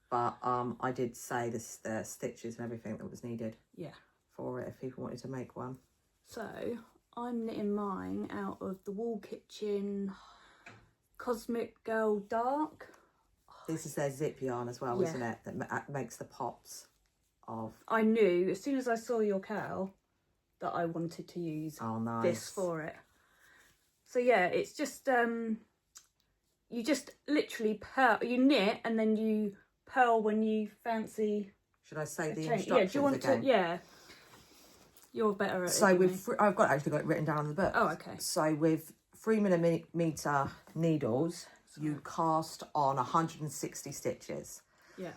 But I did say the stitches and everything that was needed. Yeah. For it if people wanted to make one. So I'm knitting mine out of the Wool Kitchen Cosmic Girl Dark. This is their zip yarn as well, isn't it? That makes the pops of... I knew as soon as I saw your cow that I wanted to use this for it. So yeah, it's just you just literally you knit and then you purl when you fancy. Should I say the instructions yeah, do you want again? to? Yeah, you're better at it. So I've actually got it written down in the book. Oh, okay. So with 3mm needles, you cast on 160 stitches. Yeah.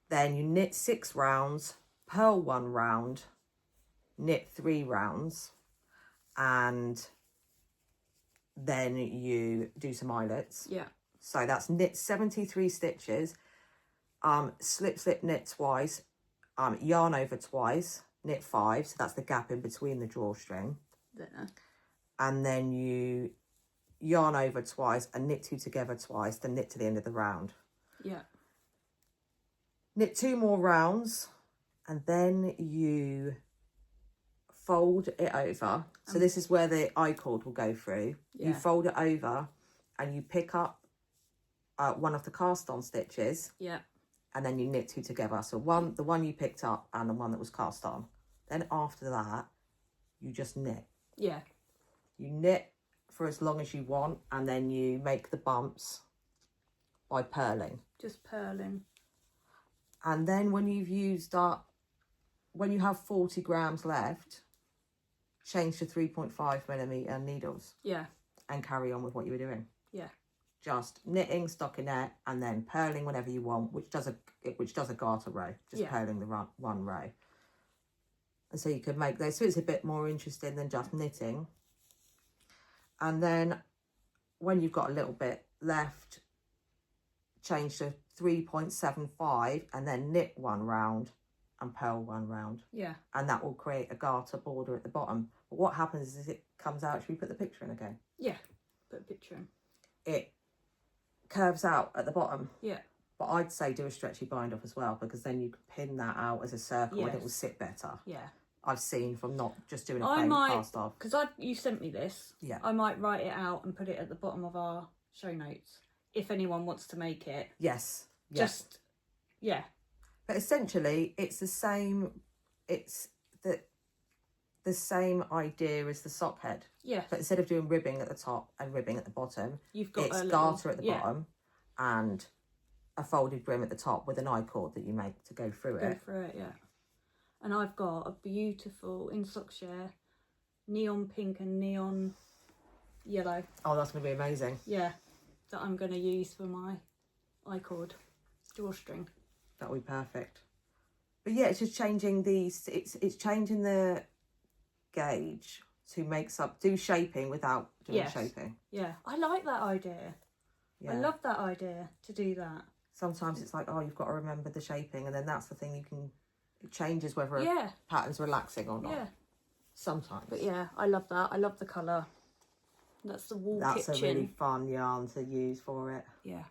Then you knit 6 rounds, purl 1 round, knit 3 rounds, and then you do some eyelets. Yeah. So that's knit 73 stitches, slip, knit twice, yarn over twice, knit 5, so that's the gap in between the drawstring. There. And then you yarn over twice and knit 2 together twice, then knit to the end of the round. Yeah. Knit 2 more rounds, and then you fold it over. So this is where the I-cord will go through. Yeah. You fold it over and you pick up one of the cast on stitches. Yeah. And then you knit 2 together. So the one you picked up and the one that was cast on. Then after that, you just knit. Yeah. You knit for as long as you want, and then you make the bumps by purling. Just purling. And then when you've used up, when you have 40 grams left, change to 3.5mm needles. Yeah. And carry on with what you were doing. Yeah. Just knitting, stockinette, and then purling whenever you want, which does a garter row. Just purling the one row. And so you could make those. So it's a bit more interesting than just knitting. And then when you've got a little bit left, change to 3.75 and then knit 1 round and purl 1 round. Yeah. And that will create a garter border at the bottom. But what happens is it comes out. Should we put the picture in again? Yeah. Put a picture in. It curves out at the bottom. Yeah. But I'd say do a stretchy bind off as well, because then you can pin that out as a circle and it will sit better. Yeah. I've seen from not just doing a plain cast off. Because you sent me this. Yeah. I might write it out and put it at the bottom of our show notes if anyone wants to make it. Yes. Just, yeah. But essentially, it's the same. It's the same idea as the sock head. Yeah. But instead of doing ribbing at the top and ribbing at the bottom, you've got it's garter at the bottom and a folded brim at the top with an I-cord that you make to go through it. Go through it, yeah. And I've got a beautiful in sock share, neon pink and neon yellow. Oh, that's going to be amazing. Yeah, that I'm going to use for my I-cord drawstring. That'll be perfect. But yeah, it's just changing these. It's changing the gauge to do shaping without doing shaping. Yeah, I like that idea. Yeah. I love that idea to do that. Sometimes it's like, oh, you've got to remember the shaping, and then that's the thing it changes whether a pattern's relaxing or not. Yeah. Sometimes. But yeah, I love that. I love the colour. That's the wall kitchen. That's a really fun yarn to use for it. Yeah.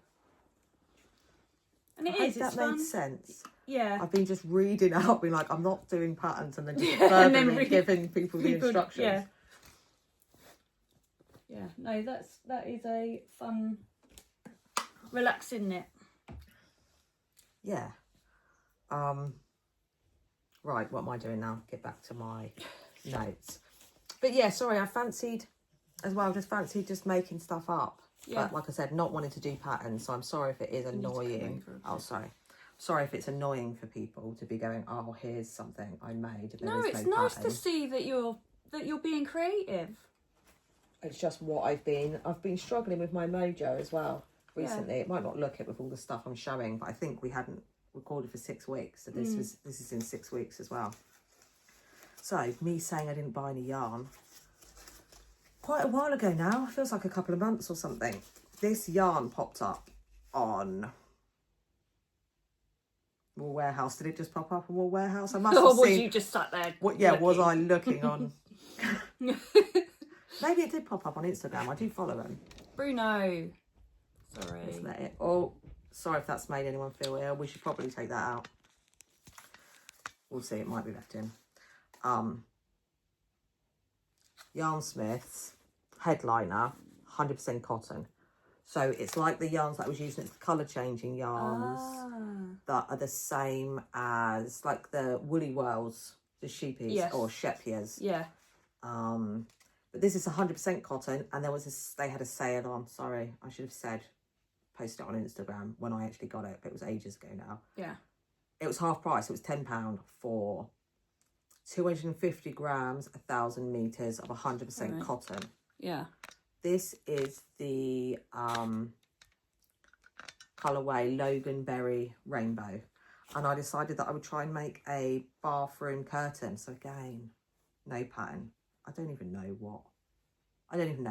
And it's that fun. Made sense. Yeah. I've been just reading out, being like, I'm not doing patterns, and then just verbally giving people the instructions. Yeah. Yeah. No, that is a fun, relaxing knit. Yeah. Right, what am I doing now? Get back to my notes. But yeah, sorry, I fancied just making stuff up. Yeah. But like I said, not wanting to do patterns, so I'm sorry if it is annoying. Oh, sorry. Sorry if it's annoying for people to be going, oh, here's something I made. No, it's nice to see that you're being creative. It's just what I've been struggling with my mojo as well recently. Yeah. It might not look it with all the stuff I'm showing, but I think we hadn't recorded for 6 weeks, so this is in 6 weeks as well. So me saying I didn't buy any yarn quite a while ago now, feels like a couple of months or something. This yarn popped up on Wool Warehouse. Did it just pop up on Wool Warehouse? I must have was seen. You just sat there? Was I looking on? Maybe it did pop up on Instagram. I do follow them. Bruno. Sorry. Let's let it. Oh, sorry if that's made anyone feel ill. We should probably take that out. We'll see. It might be left in. Yarnsmith's headliner, 100% cotton. So it's like the yarns that I was using. It's the colour changing yarns that are the same as like the Woolly Whirls, the sheepies or shepias. Yeah. But this is 100% cotton, and they had a sale on. Sorry, I should have said post it on Instagram when I actually got it. But it was ages ago now. Yeah. It was half price. It was £10 for 250 grams, 1,000 meters of 100% cotton. Yeah. This is the colourway Loganberry Rainbow, and I decided that I would try and make a bathroom curtain. So again, no pattern. I don't even know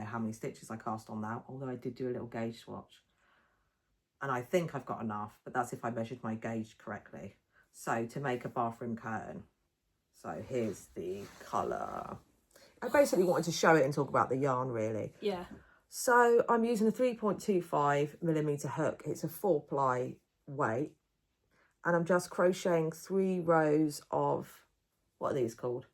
how many stitches I cast on that, although I did do a little gauge swatch. And I think I've got enough, but that's if I measured my gauge correctly. So to make a bathroom curtain. So here's the colour. I basically wanted to show it and talk about the yarn, really. Yeah. So I'm using a 3.25mm hook. It's a 4-ply weight. And I'm just crocheting 3 rows of, what are these called?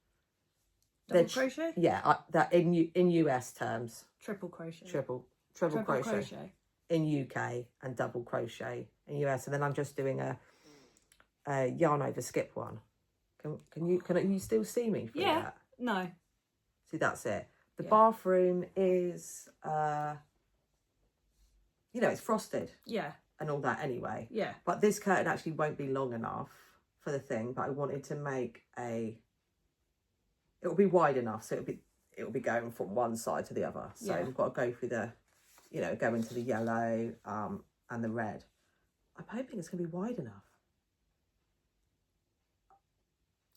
Double crochet? Yeah, that in US terms. Triple crochet. Triple crochet in UK and double crochet in US. And then I'm just doing a yarn over skip one. Can you still see me through that? No. See, that's it. The bathroom is, it's frosted. Yeah. And all that anyway. Yeah. But this curtain actually won't be long enough for the thing, but I wanted to make it'll be wide enough, so it'll be going from one side to the other. So we've got to go through the, go into the yellow and the red. I'm hoping it's going to be wide enough.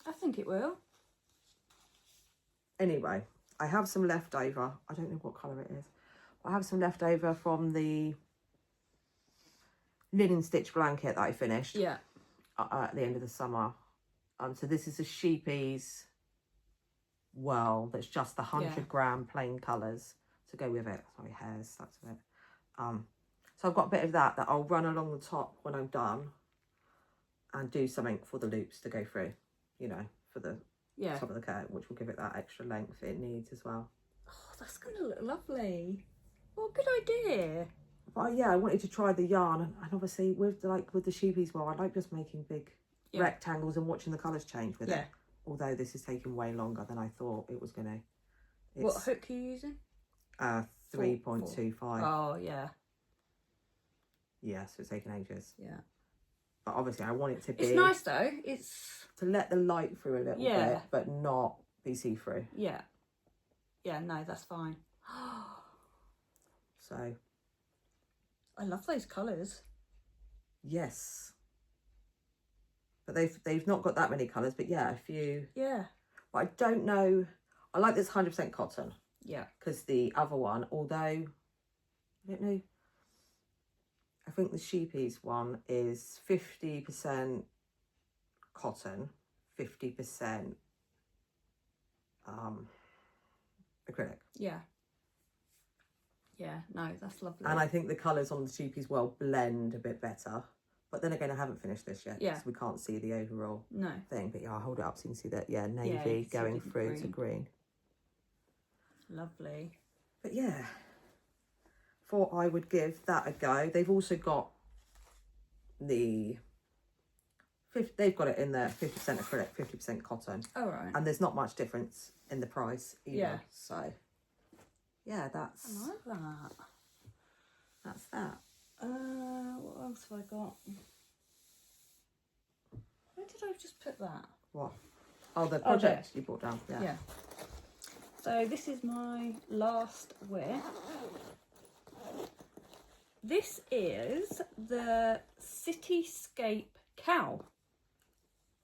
I think it will. Anyway, I have some leftover. I don't know what colour it is. I have some leftover from the linen stitch blanket that I finished. Yeah. At the end of the summer. So this is a Sheepies Whirl. That's just the 100-gram plain colours to go with it. Sorry, hairs. That's it. So I've got a bit of that I'll run along the top when I'm done, and do something for the loops to go through. For the top of the curtain, which will give it that extra length it needs as well. Oh, that's going to look lovely. What a good idea. But I wanted to try the yarn, and obviously with the Sheepies Whirl, I like just making big rectangles and watching the colours change with it. Although this is taking way longer than I thought it was going to. What hook are you using? 3.25. Oh, yeah. Yeah, so it's taking ages. Yeah. But obviously I want it to be... It's nice though. It's... To let the light through a little bit, but not be see-through. Yeah. Yeah, no, that's fine. So... I love those colours. Yes. But they've not got that many colours, but yeah, a few. Yeah. But I don't know. I like this 100% cotton. Yeah. Because the other one, although, I don't know, I think the Sheepies one is 50% cotton, 50% acrylic. Yeah. Yeah, no, that's lovely. And I think the colours on the Sheepies will blend a bit better. But then again, I haven't finished this yet. Yeah. So we can't see the overall No. thing. But yeah, I'll hold it up so you can see that, yeah, you navy can see going different through green. to green. Lovely. But yeah, thought I would give that a go. They've also got they've got it in there, 50% acrylic, 50% cotton. All right. And there's not much difference in the price either. Yeah. So yeah, that's I like that. That's that. What else have I got? Where did I just put that? What? Oh, the project you brought down. Yeah. Yeah. So this is my last whip. This is the Cityscape cow.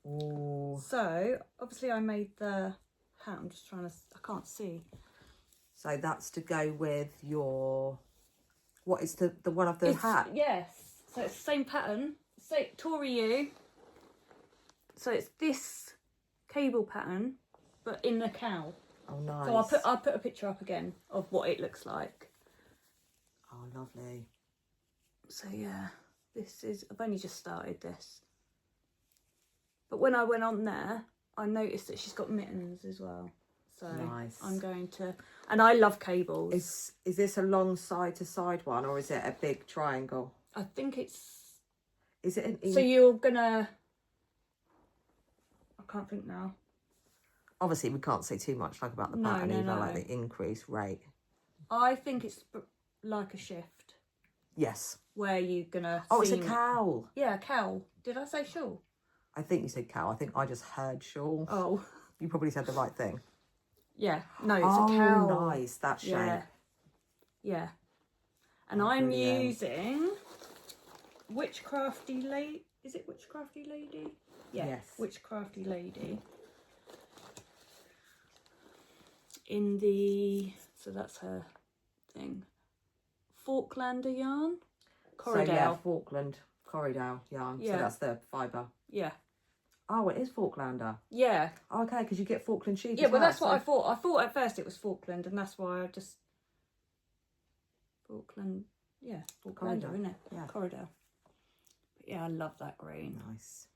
Ooh. So obviously I made the hat. I'm just trying to. I can't see. So that's to go with your. What is the one of the hat? Yes. So it's the same pattern. Say Tory U. So it's this cable pattern, but in the cow. Oh, nice. So I'll put a picture up again of what it looks like. Oh, lovely. So yeah, I've only just started this. But when I went on there, I noticed that she's got mittens as well. So nice. I'm going to, and I love cables. Is this a long side to side one, or is it a big triangle? I think it's. Is it an? So you're gonna. I can't think now. Obviously, we can't say too much about the pattern either, like the increase rate. I think it's like a shift. Yes. Where you're gonna. Oh, it's a cowl. Yeah, cowl. Did I say shawl? I think you said cowl. I think I just heard shawl. Oh. You probably said the right thing. Yeah. No, it's a cowl. Oh, nice. That shape. Yeah. Yeah. And I'm using Witchcrafty Lady. Is it Witchcrafty Lady? Yeah. Yes. Witchcrafty Lady. In the, so that's her thing. Falklander yarn. Corridale. So yeah, Falkland Corridale yarn. Yeah. So that's the fibre. Yeah. Oh, it is Falklander. Yeah. Oh, okay, because you get Falkland sheep. Yeah, as but well, that's what I thought. I thought at first it was Falkland, and that's why I just Falkland. Yeah, Falklander, isn't it? Yeah. Corridale. But yeah, I love that green. Nice.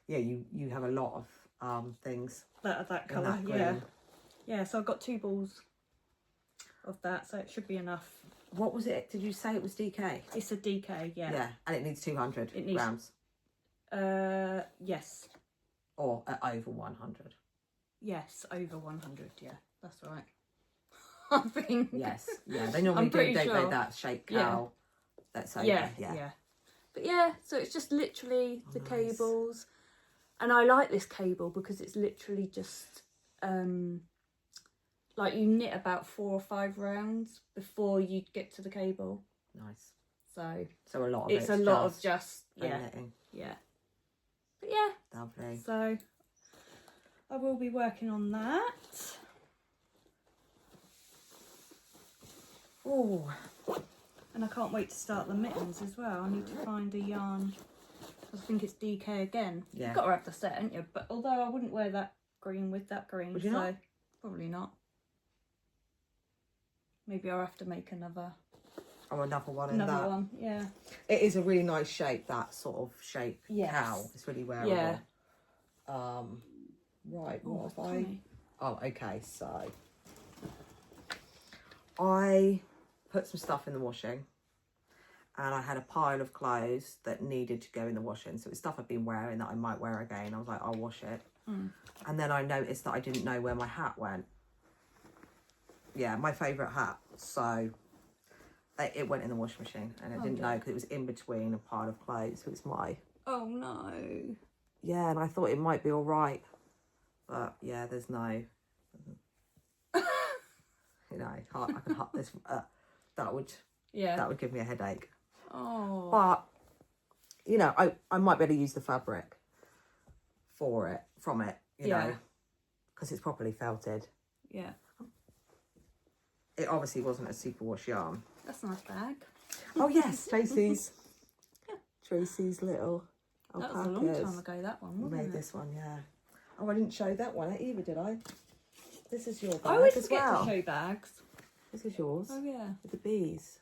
Yeah, you have a lot of things. That colour. That green. Yeah. Yeah. So I've got 2 balls of that, so it should be enough. What was it? Did you say it was DK? It's a DK. Yeah. Yeah, and it needs 200 grams. Yes. Or over 100. Yes, over 100. Yeah, that's right. I think. Yes. Yeah, they normally do, don't they? That shape cowl. Yeah. That's over. Yeah. But yeah, so it's just literally the cables, and I like this cable because it's literally just like you knit about 4 or 5 rounds before you get to the cable. Nice. So a lot of it's a lot of just knitting. Yeah. But yeah. Lovely. So I will be working on that. Oh. And I can't wait to start the mittens as well. I need to find a yarn. I think it's DK again. Yeah. You've got to have the set, haven't you? But although I wouldn't wear that green with that green. Would you not? Probably not. Maybe I'll have to make another. Oh, another one in that. Another one, yeah. It is a really nice shape, that sort of shape cowl. It's really wearable. Yeah. Right, what have tiny. Oh, okay, so I put some stuff in the washing, and I had a pile of clothes that needed to go in the washing. So it's stuff I've been wearing that I might wear again. I was like, I'll wash it. And then I noticed that I didn't know where my hat went. Yeah, my favourite hat. So it went in the washing machine, and I didn't know because it was in between a pile of clothes. So it's my... Oh, no. Yeah, and I thought it might be all right. But yeah, there's no... You know, I can hut this... that would give me a headache. Oh. But, you know, I might be able to use the fabric. from it, you know, because it's properly felted. Yeah. It obviously wasn't a superwash yarn. That's a nice bag. Oh yes, Tracy's little alpacas. That was a long time ago, that one, wasn't Made it? this one, yeah. Oh, I didn't show that one either, did I? This is your bag I always as forget well. to show bags. This is yours. Oh yeah. With the bees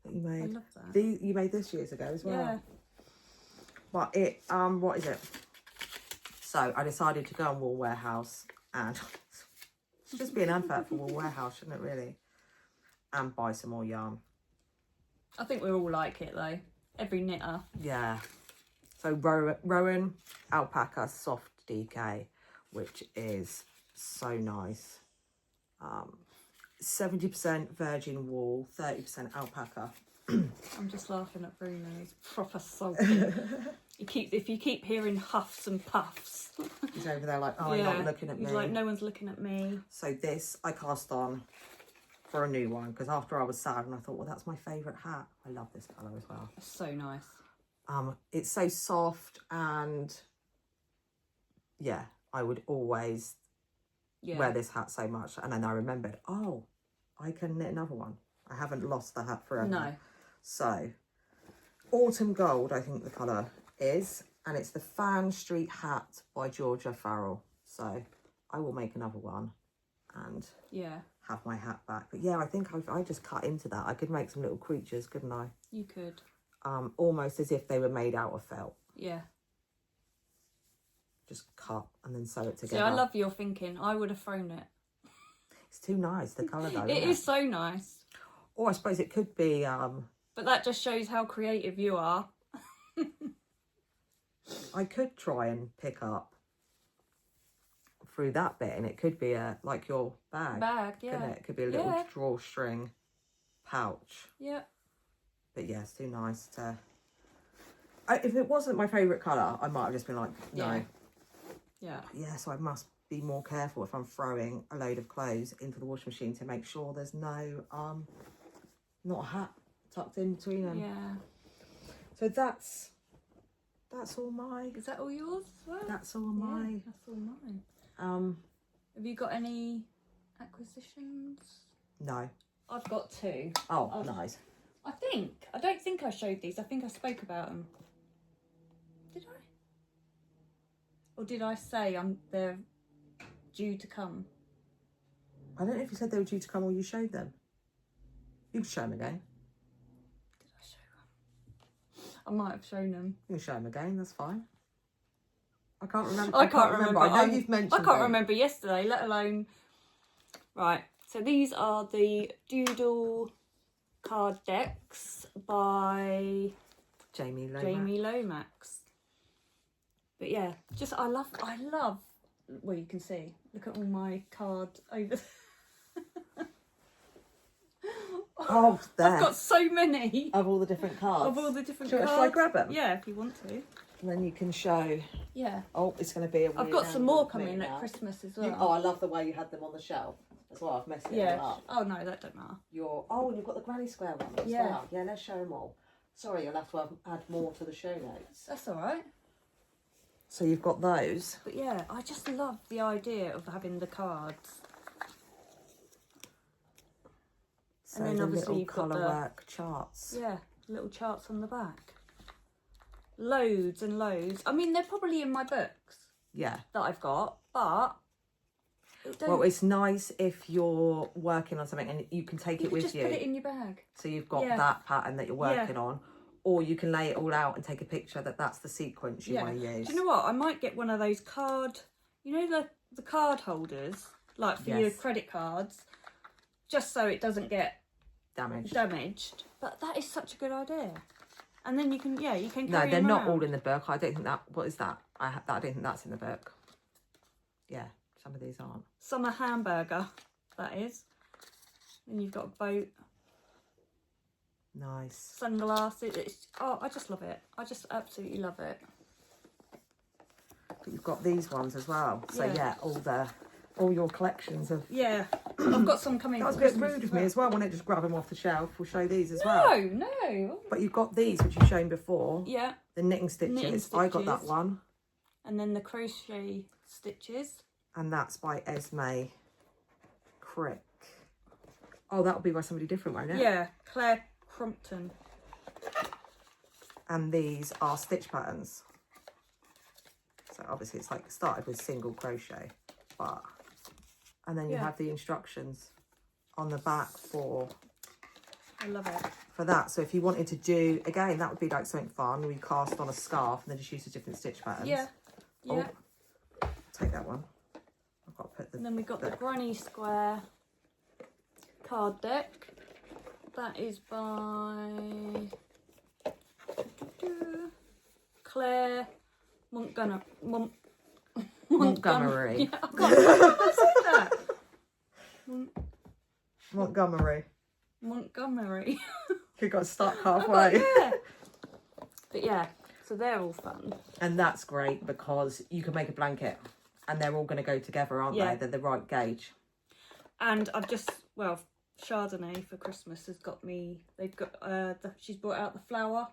that you made. I love that. You made this years ago as well. Yeah. But it, what is it? So I decided to go on Wool Warehouse, and it's just be an advert for Wool Warehouse, shouldn't it really? And buy some more yarn. I think we all like it though. Every knitter. Yeah. So Rowan Alpaca Soft DK, which is so nice. 70% virgin wool, 30% alpaca. I'm just laughing at Bruno. He's proper salty. If you keep hearing huffs and puffs. He's over there like, oh, you're not looking at me. He's like, no one's looking at me. So this I cast on for a new one, because after I was sad and I thought, well, that's my favourite hat. I love this colour as well. It's so nice. It's so soft, and yeah, I would always wear this hat so much. And then I remembered, oh, I can knit another one. I haven't lost the hat forever. No. So Autumn Gold, I think the colour is, and it's the Fan Street hat by Georgia Farrell. So I will make another one and have my hat back. But yeah, I think I just cut into that. I could make some little creatures, couldn't I? You could. Almost as if they were made out of felt. Yeah. Just cut and then sew it together. See, I love your thinking. I would have thrown it. It's too nice, the colour though. It is so nice. Or I suppose it could be... But that just shows how creative you are. I could try and pick up through that bit, and it could be like your bag. Couldn't it? It could be a little drawstring pouch. Yeah. But yeah, it's too nice to... if it wasn't my favourite colour, I might have just been like, no. Yeah. Yeah, so I must be more careful if I'm throwing a load of clothes into the washing machine to make sure there's no, not a hat tucked in between them. Yeah. So that's all mine. Is that all yours as well? That's all mine. That's all mine. Have you got any acquisitions? No. I've got two. Oh, nice. I don't think I showed these. I think I spoke about them. Did I? Or did I say they're due to come? I don't know if you said they were due to come or you showed them. You can show them again. Did I show them? I might have shown them. You can show them again, that's fine. I can't remember. I can't remember. I know you've mentioned I can't remember yesterday, let alone... Right, so these are the Doodle card decks by Jamie Lomax. But yeah, just I love, well, you can see, look at all my cards over Oh, there. I've got so many. Of all the different cards. Of all the different Shall cards. I grab them? Yeah, if you want to. And then you can show. Yeah. Oh, it's going to be a weird I've got some more coming now. at Christmas as well. Oh, I love the way you had them on the shelf as well. I've messed it all up. Oh, no, that don't matter. And you've got the granny square one as well. Yeah, let's show them all. Sorry, you'll have to add more to the show notes. That's all right. So you've got those. But yeah, I just love the idea of having the cards. So and then the obviously little you've got colour work charts. Yeah, little charts on the back. Loads and loads. I mean, they're probably in my books. Yeah. That I've got, but... Well, it's nice if you're working on something and you can take it with just you. Put it in your bag. So you've got that pattern that you're working on. Or you can lay it all out and take a picture that that's the sequence you want to use. Do you know what? I might get one of those card... You know the card holders? Like for your credit cards. Just so it doesn't get... Damaged. But that is such a good idea. And then you can carry them No, they're not around. all in the book. I don't think that... What is that? I don't think that's in the book. Yeah, some of these aren't. Summer hamburger, that is. Then you've got a boat. Nice. Sunglasses. I just love it. I just absolutely love it. But you've got these ones as well. So yeah, all your collections of... Yeah, I've got some coming. That was a bit rude of me as well. When I just grab them off the shelf, we'll show these as well. No. But you've got these, which you've shown before. Yeah. The knitting stitches. I got that one. and then the crochet stitches. And that's by Esme Crick. Oh, that'll be by somebody different, won't it? Yeah, Claire Crompton. And these are stitch patterns. So obviously it's like started with single crochet, but and then you have the instructions on the back for I love it. For that. So if you wanted to do again, that would be like something fun. We cast on a scarf and then just use the different stitch patterns. Yeah. Yeah. Oh, take that one. I've got to put the. And then we've got the Granny Square card deck. That is by Claire Montgomery. Yeah, I can't remember how to say that. Montgomery. You got stuck halfway. Yeah. But yeah, so they're all fun. And that's great because you can make a blanket and they're all going to go together, aren't they? They're the right gauge. And I've just, Chardonnay for Christmas has got me, they've got, she's brought out the flower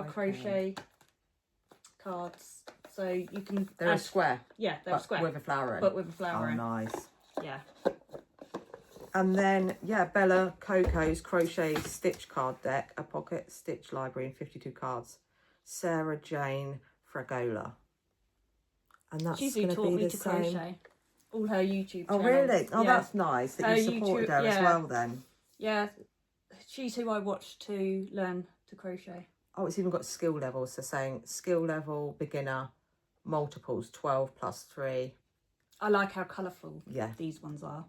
crochet cards. So you can... They're a square. Yeah, they're a square. With a flower in. But with a flower in. Oh, nice. Yeah. And then, Bella Coco's Crochet Stitch Card Deck, a pocket stitch library and 52 cards. Sarah Jane Fragola. And that's going to be the same. Crochet. All her YouTube channels. Oh, really? Oh, that's nice that you supported her as well then. Yeah. She's who I watched to learn to crochet. Oh, it's even got skill levels. So saying skill level, beginner, multiples, 12 plus 3. I like how colourful these ones are.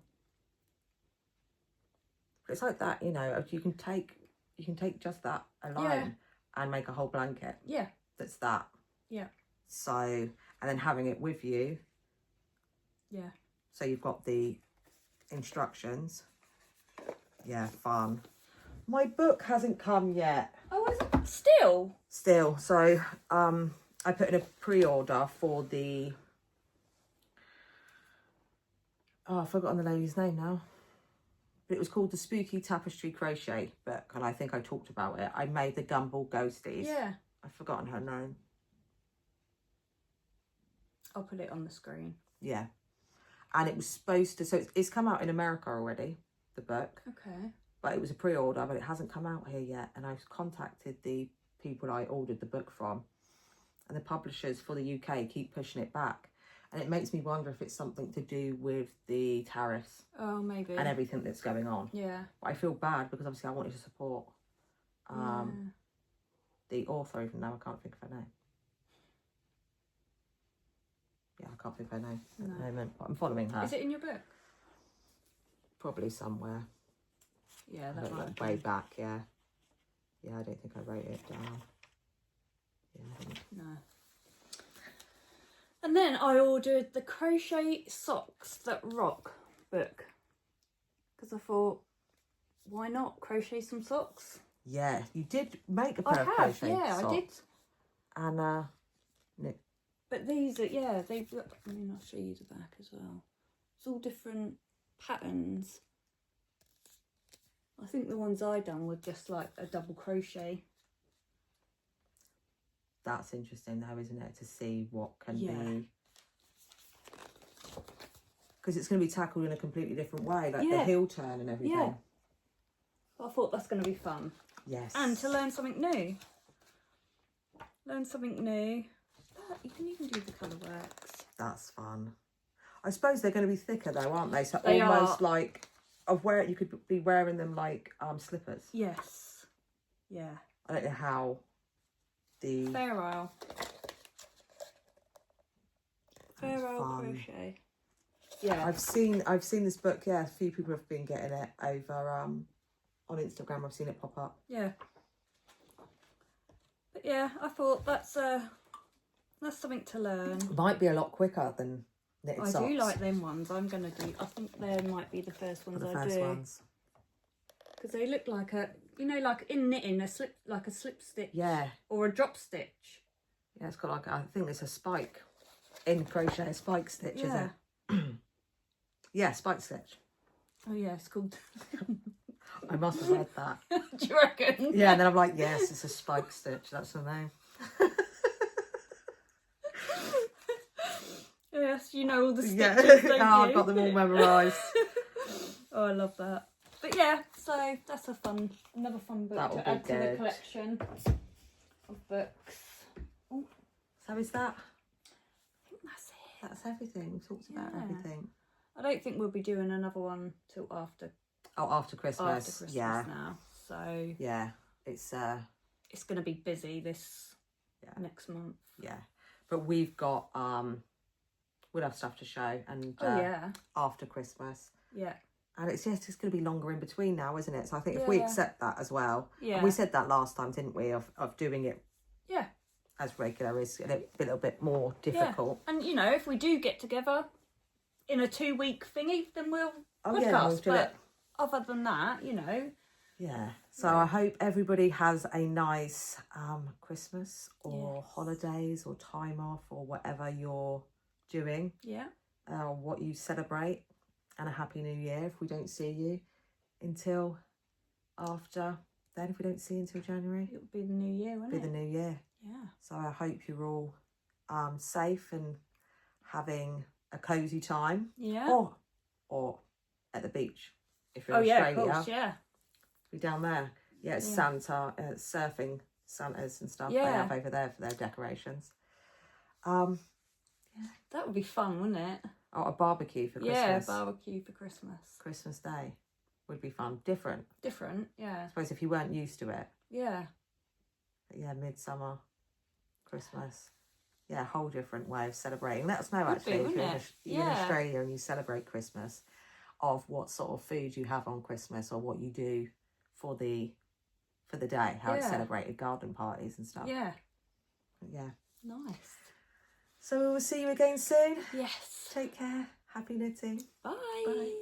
It's like that, you can take just that alone and make a whole blanket. Yeah. That's that. Yeah. So, and then having it with you. Yeah. So you've got the instructions. Yeah, fun. My book hasn't come yet. Oh, is it? Still? Still. So, I put in a pre-order for the... Oh, I've forgotten the lady's name now. But it was called the Spooky Tapestry Crochet book, and I think I talked about it. I made the Gumball Ghosties. Yeah. I've forgotten her name. I'll put it on the screen. Yeah. And it was supposed to... So it's come out in America already, the book. Okay. But it was a pre-order, but it hasn't come out here yet. And I've contacted the people I ordered the book from. And the publishers for the UK keep pushing it back. And it makes me wonder if it's something to do with the tariffs. Oh, maybe. And everything that's going on. Yeah. But I feel bad because obviously I wanted to support the author, even though I can't think of her name. Yeah, I can't think of her name at the moment. But I'm following her. Is it in your book? Probably somewhere. Yeah, that might be. Way back, yeah. Yeah, I don't think I wrote it down. Yeah, I didn't. No. And then I ordered the Crochet Socks That Rock book. Because I thought, why not crochet some socks? Yeah, you did make a pair of crochet socks. I did. And, But these are, they've got, I'll show you the back as well. It's all different patterns. I think the ones I done were just like a double crochet. That's interesting though, isn't it? To see what can be. Because it's going to be tackled in a completely different way, like the heel turn and everything. Yeah. I thought that's going to be fun. Yes. And to learn something new. Learn something new. You can even do the colour works. That's fun. I suppose they're going to be thicker though, aren't they? So they almost are. Like you could be wearing them like slippers. Yes. Yeah. I don't know how the Fair Isle crochet. Yeah. I've seen this book, a few people have been getting it over on Instagram. I've seen it pop up. Yeah. But yeah, I thought that's something to learn. Might be a lot quicker than knitted socks. I do like them ones. I think they might be the first ones I do. Because they look like like in knitting, a slip stitch. Yeah. Or a drop stitch. Yeah, it's got like, I think there's a spike in crochet, a spike stitch, is it? Yeah, spike stitch. Oh yeah, it's called... I must have read that. Do you reckon? Yeah, and then I'm like, yes, it's a spike stitch. That's the name. Yes, you know all the Yeah. stitches, don't you? I've got them all memorised. Oh, I love that. But yeah, so that's another fun book That will to be add to the good. collection of books. Oh, So is that? I think that's it. That's everything. We talked about everything. I don't think we'll be doing another one till after. Oh, after Christmas. After Christmas now. So yeah, it's going to be busy this next month. Yeah, but we've got we'll have stuff to show, and after Christmas. Yeah. And it's just going to be longer in between now, isn't it? So I think if we accept that as well, and we said that last time, didn't we, of doing it as regular is a little bit more difficult. And, you know, if we do get together in a 2-week thingy, then we'll podcast. Yeah, we'll do it. Other than that, you know. Yeah. So I hope everybody has a nice Christmas or holidays or time off or whatever you're doing. Yeah. What you celebrate. And a happy new year if we don't see you until after then. If we don't see you until January, It'll be the new year, won't it? Be the new year. Yeah. So I hope you're all safe and having a cozy time. Yeah. Or at the beach if you're in Australia. Of course, yeah. Be down there. Yeah, it's Santa, surfing Santas and stuff they have over there for their decorations. That would be fun, wouldn't it? Oh, a barbecue for Christmas. Yeah, barbecue for Christmas. Christmas Day would be fun. Different, yeah. I suppose if you weren't used to it. Yeah. But yeah, midsummer, Christmas. Yeah, a whole different way of celebrating. Let us know, actually, if you're in Australia and you celebrate Christmas, of what sort of food you have on Christmas or what you do for the day, how it's celebrated, garden parties and stuff. Yeah. Yeah. Nice. So we will see you again soon. Yes. Take care. Happy knitting. Bye. Bye.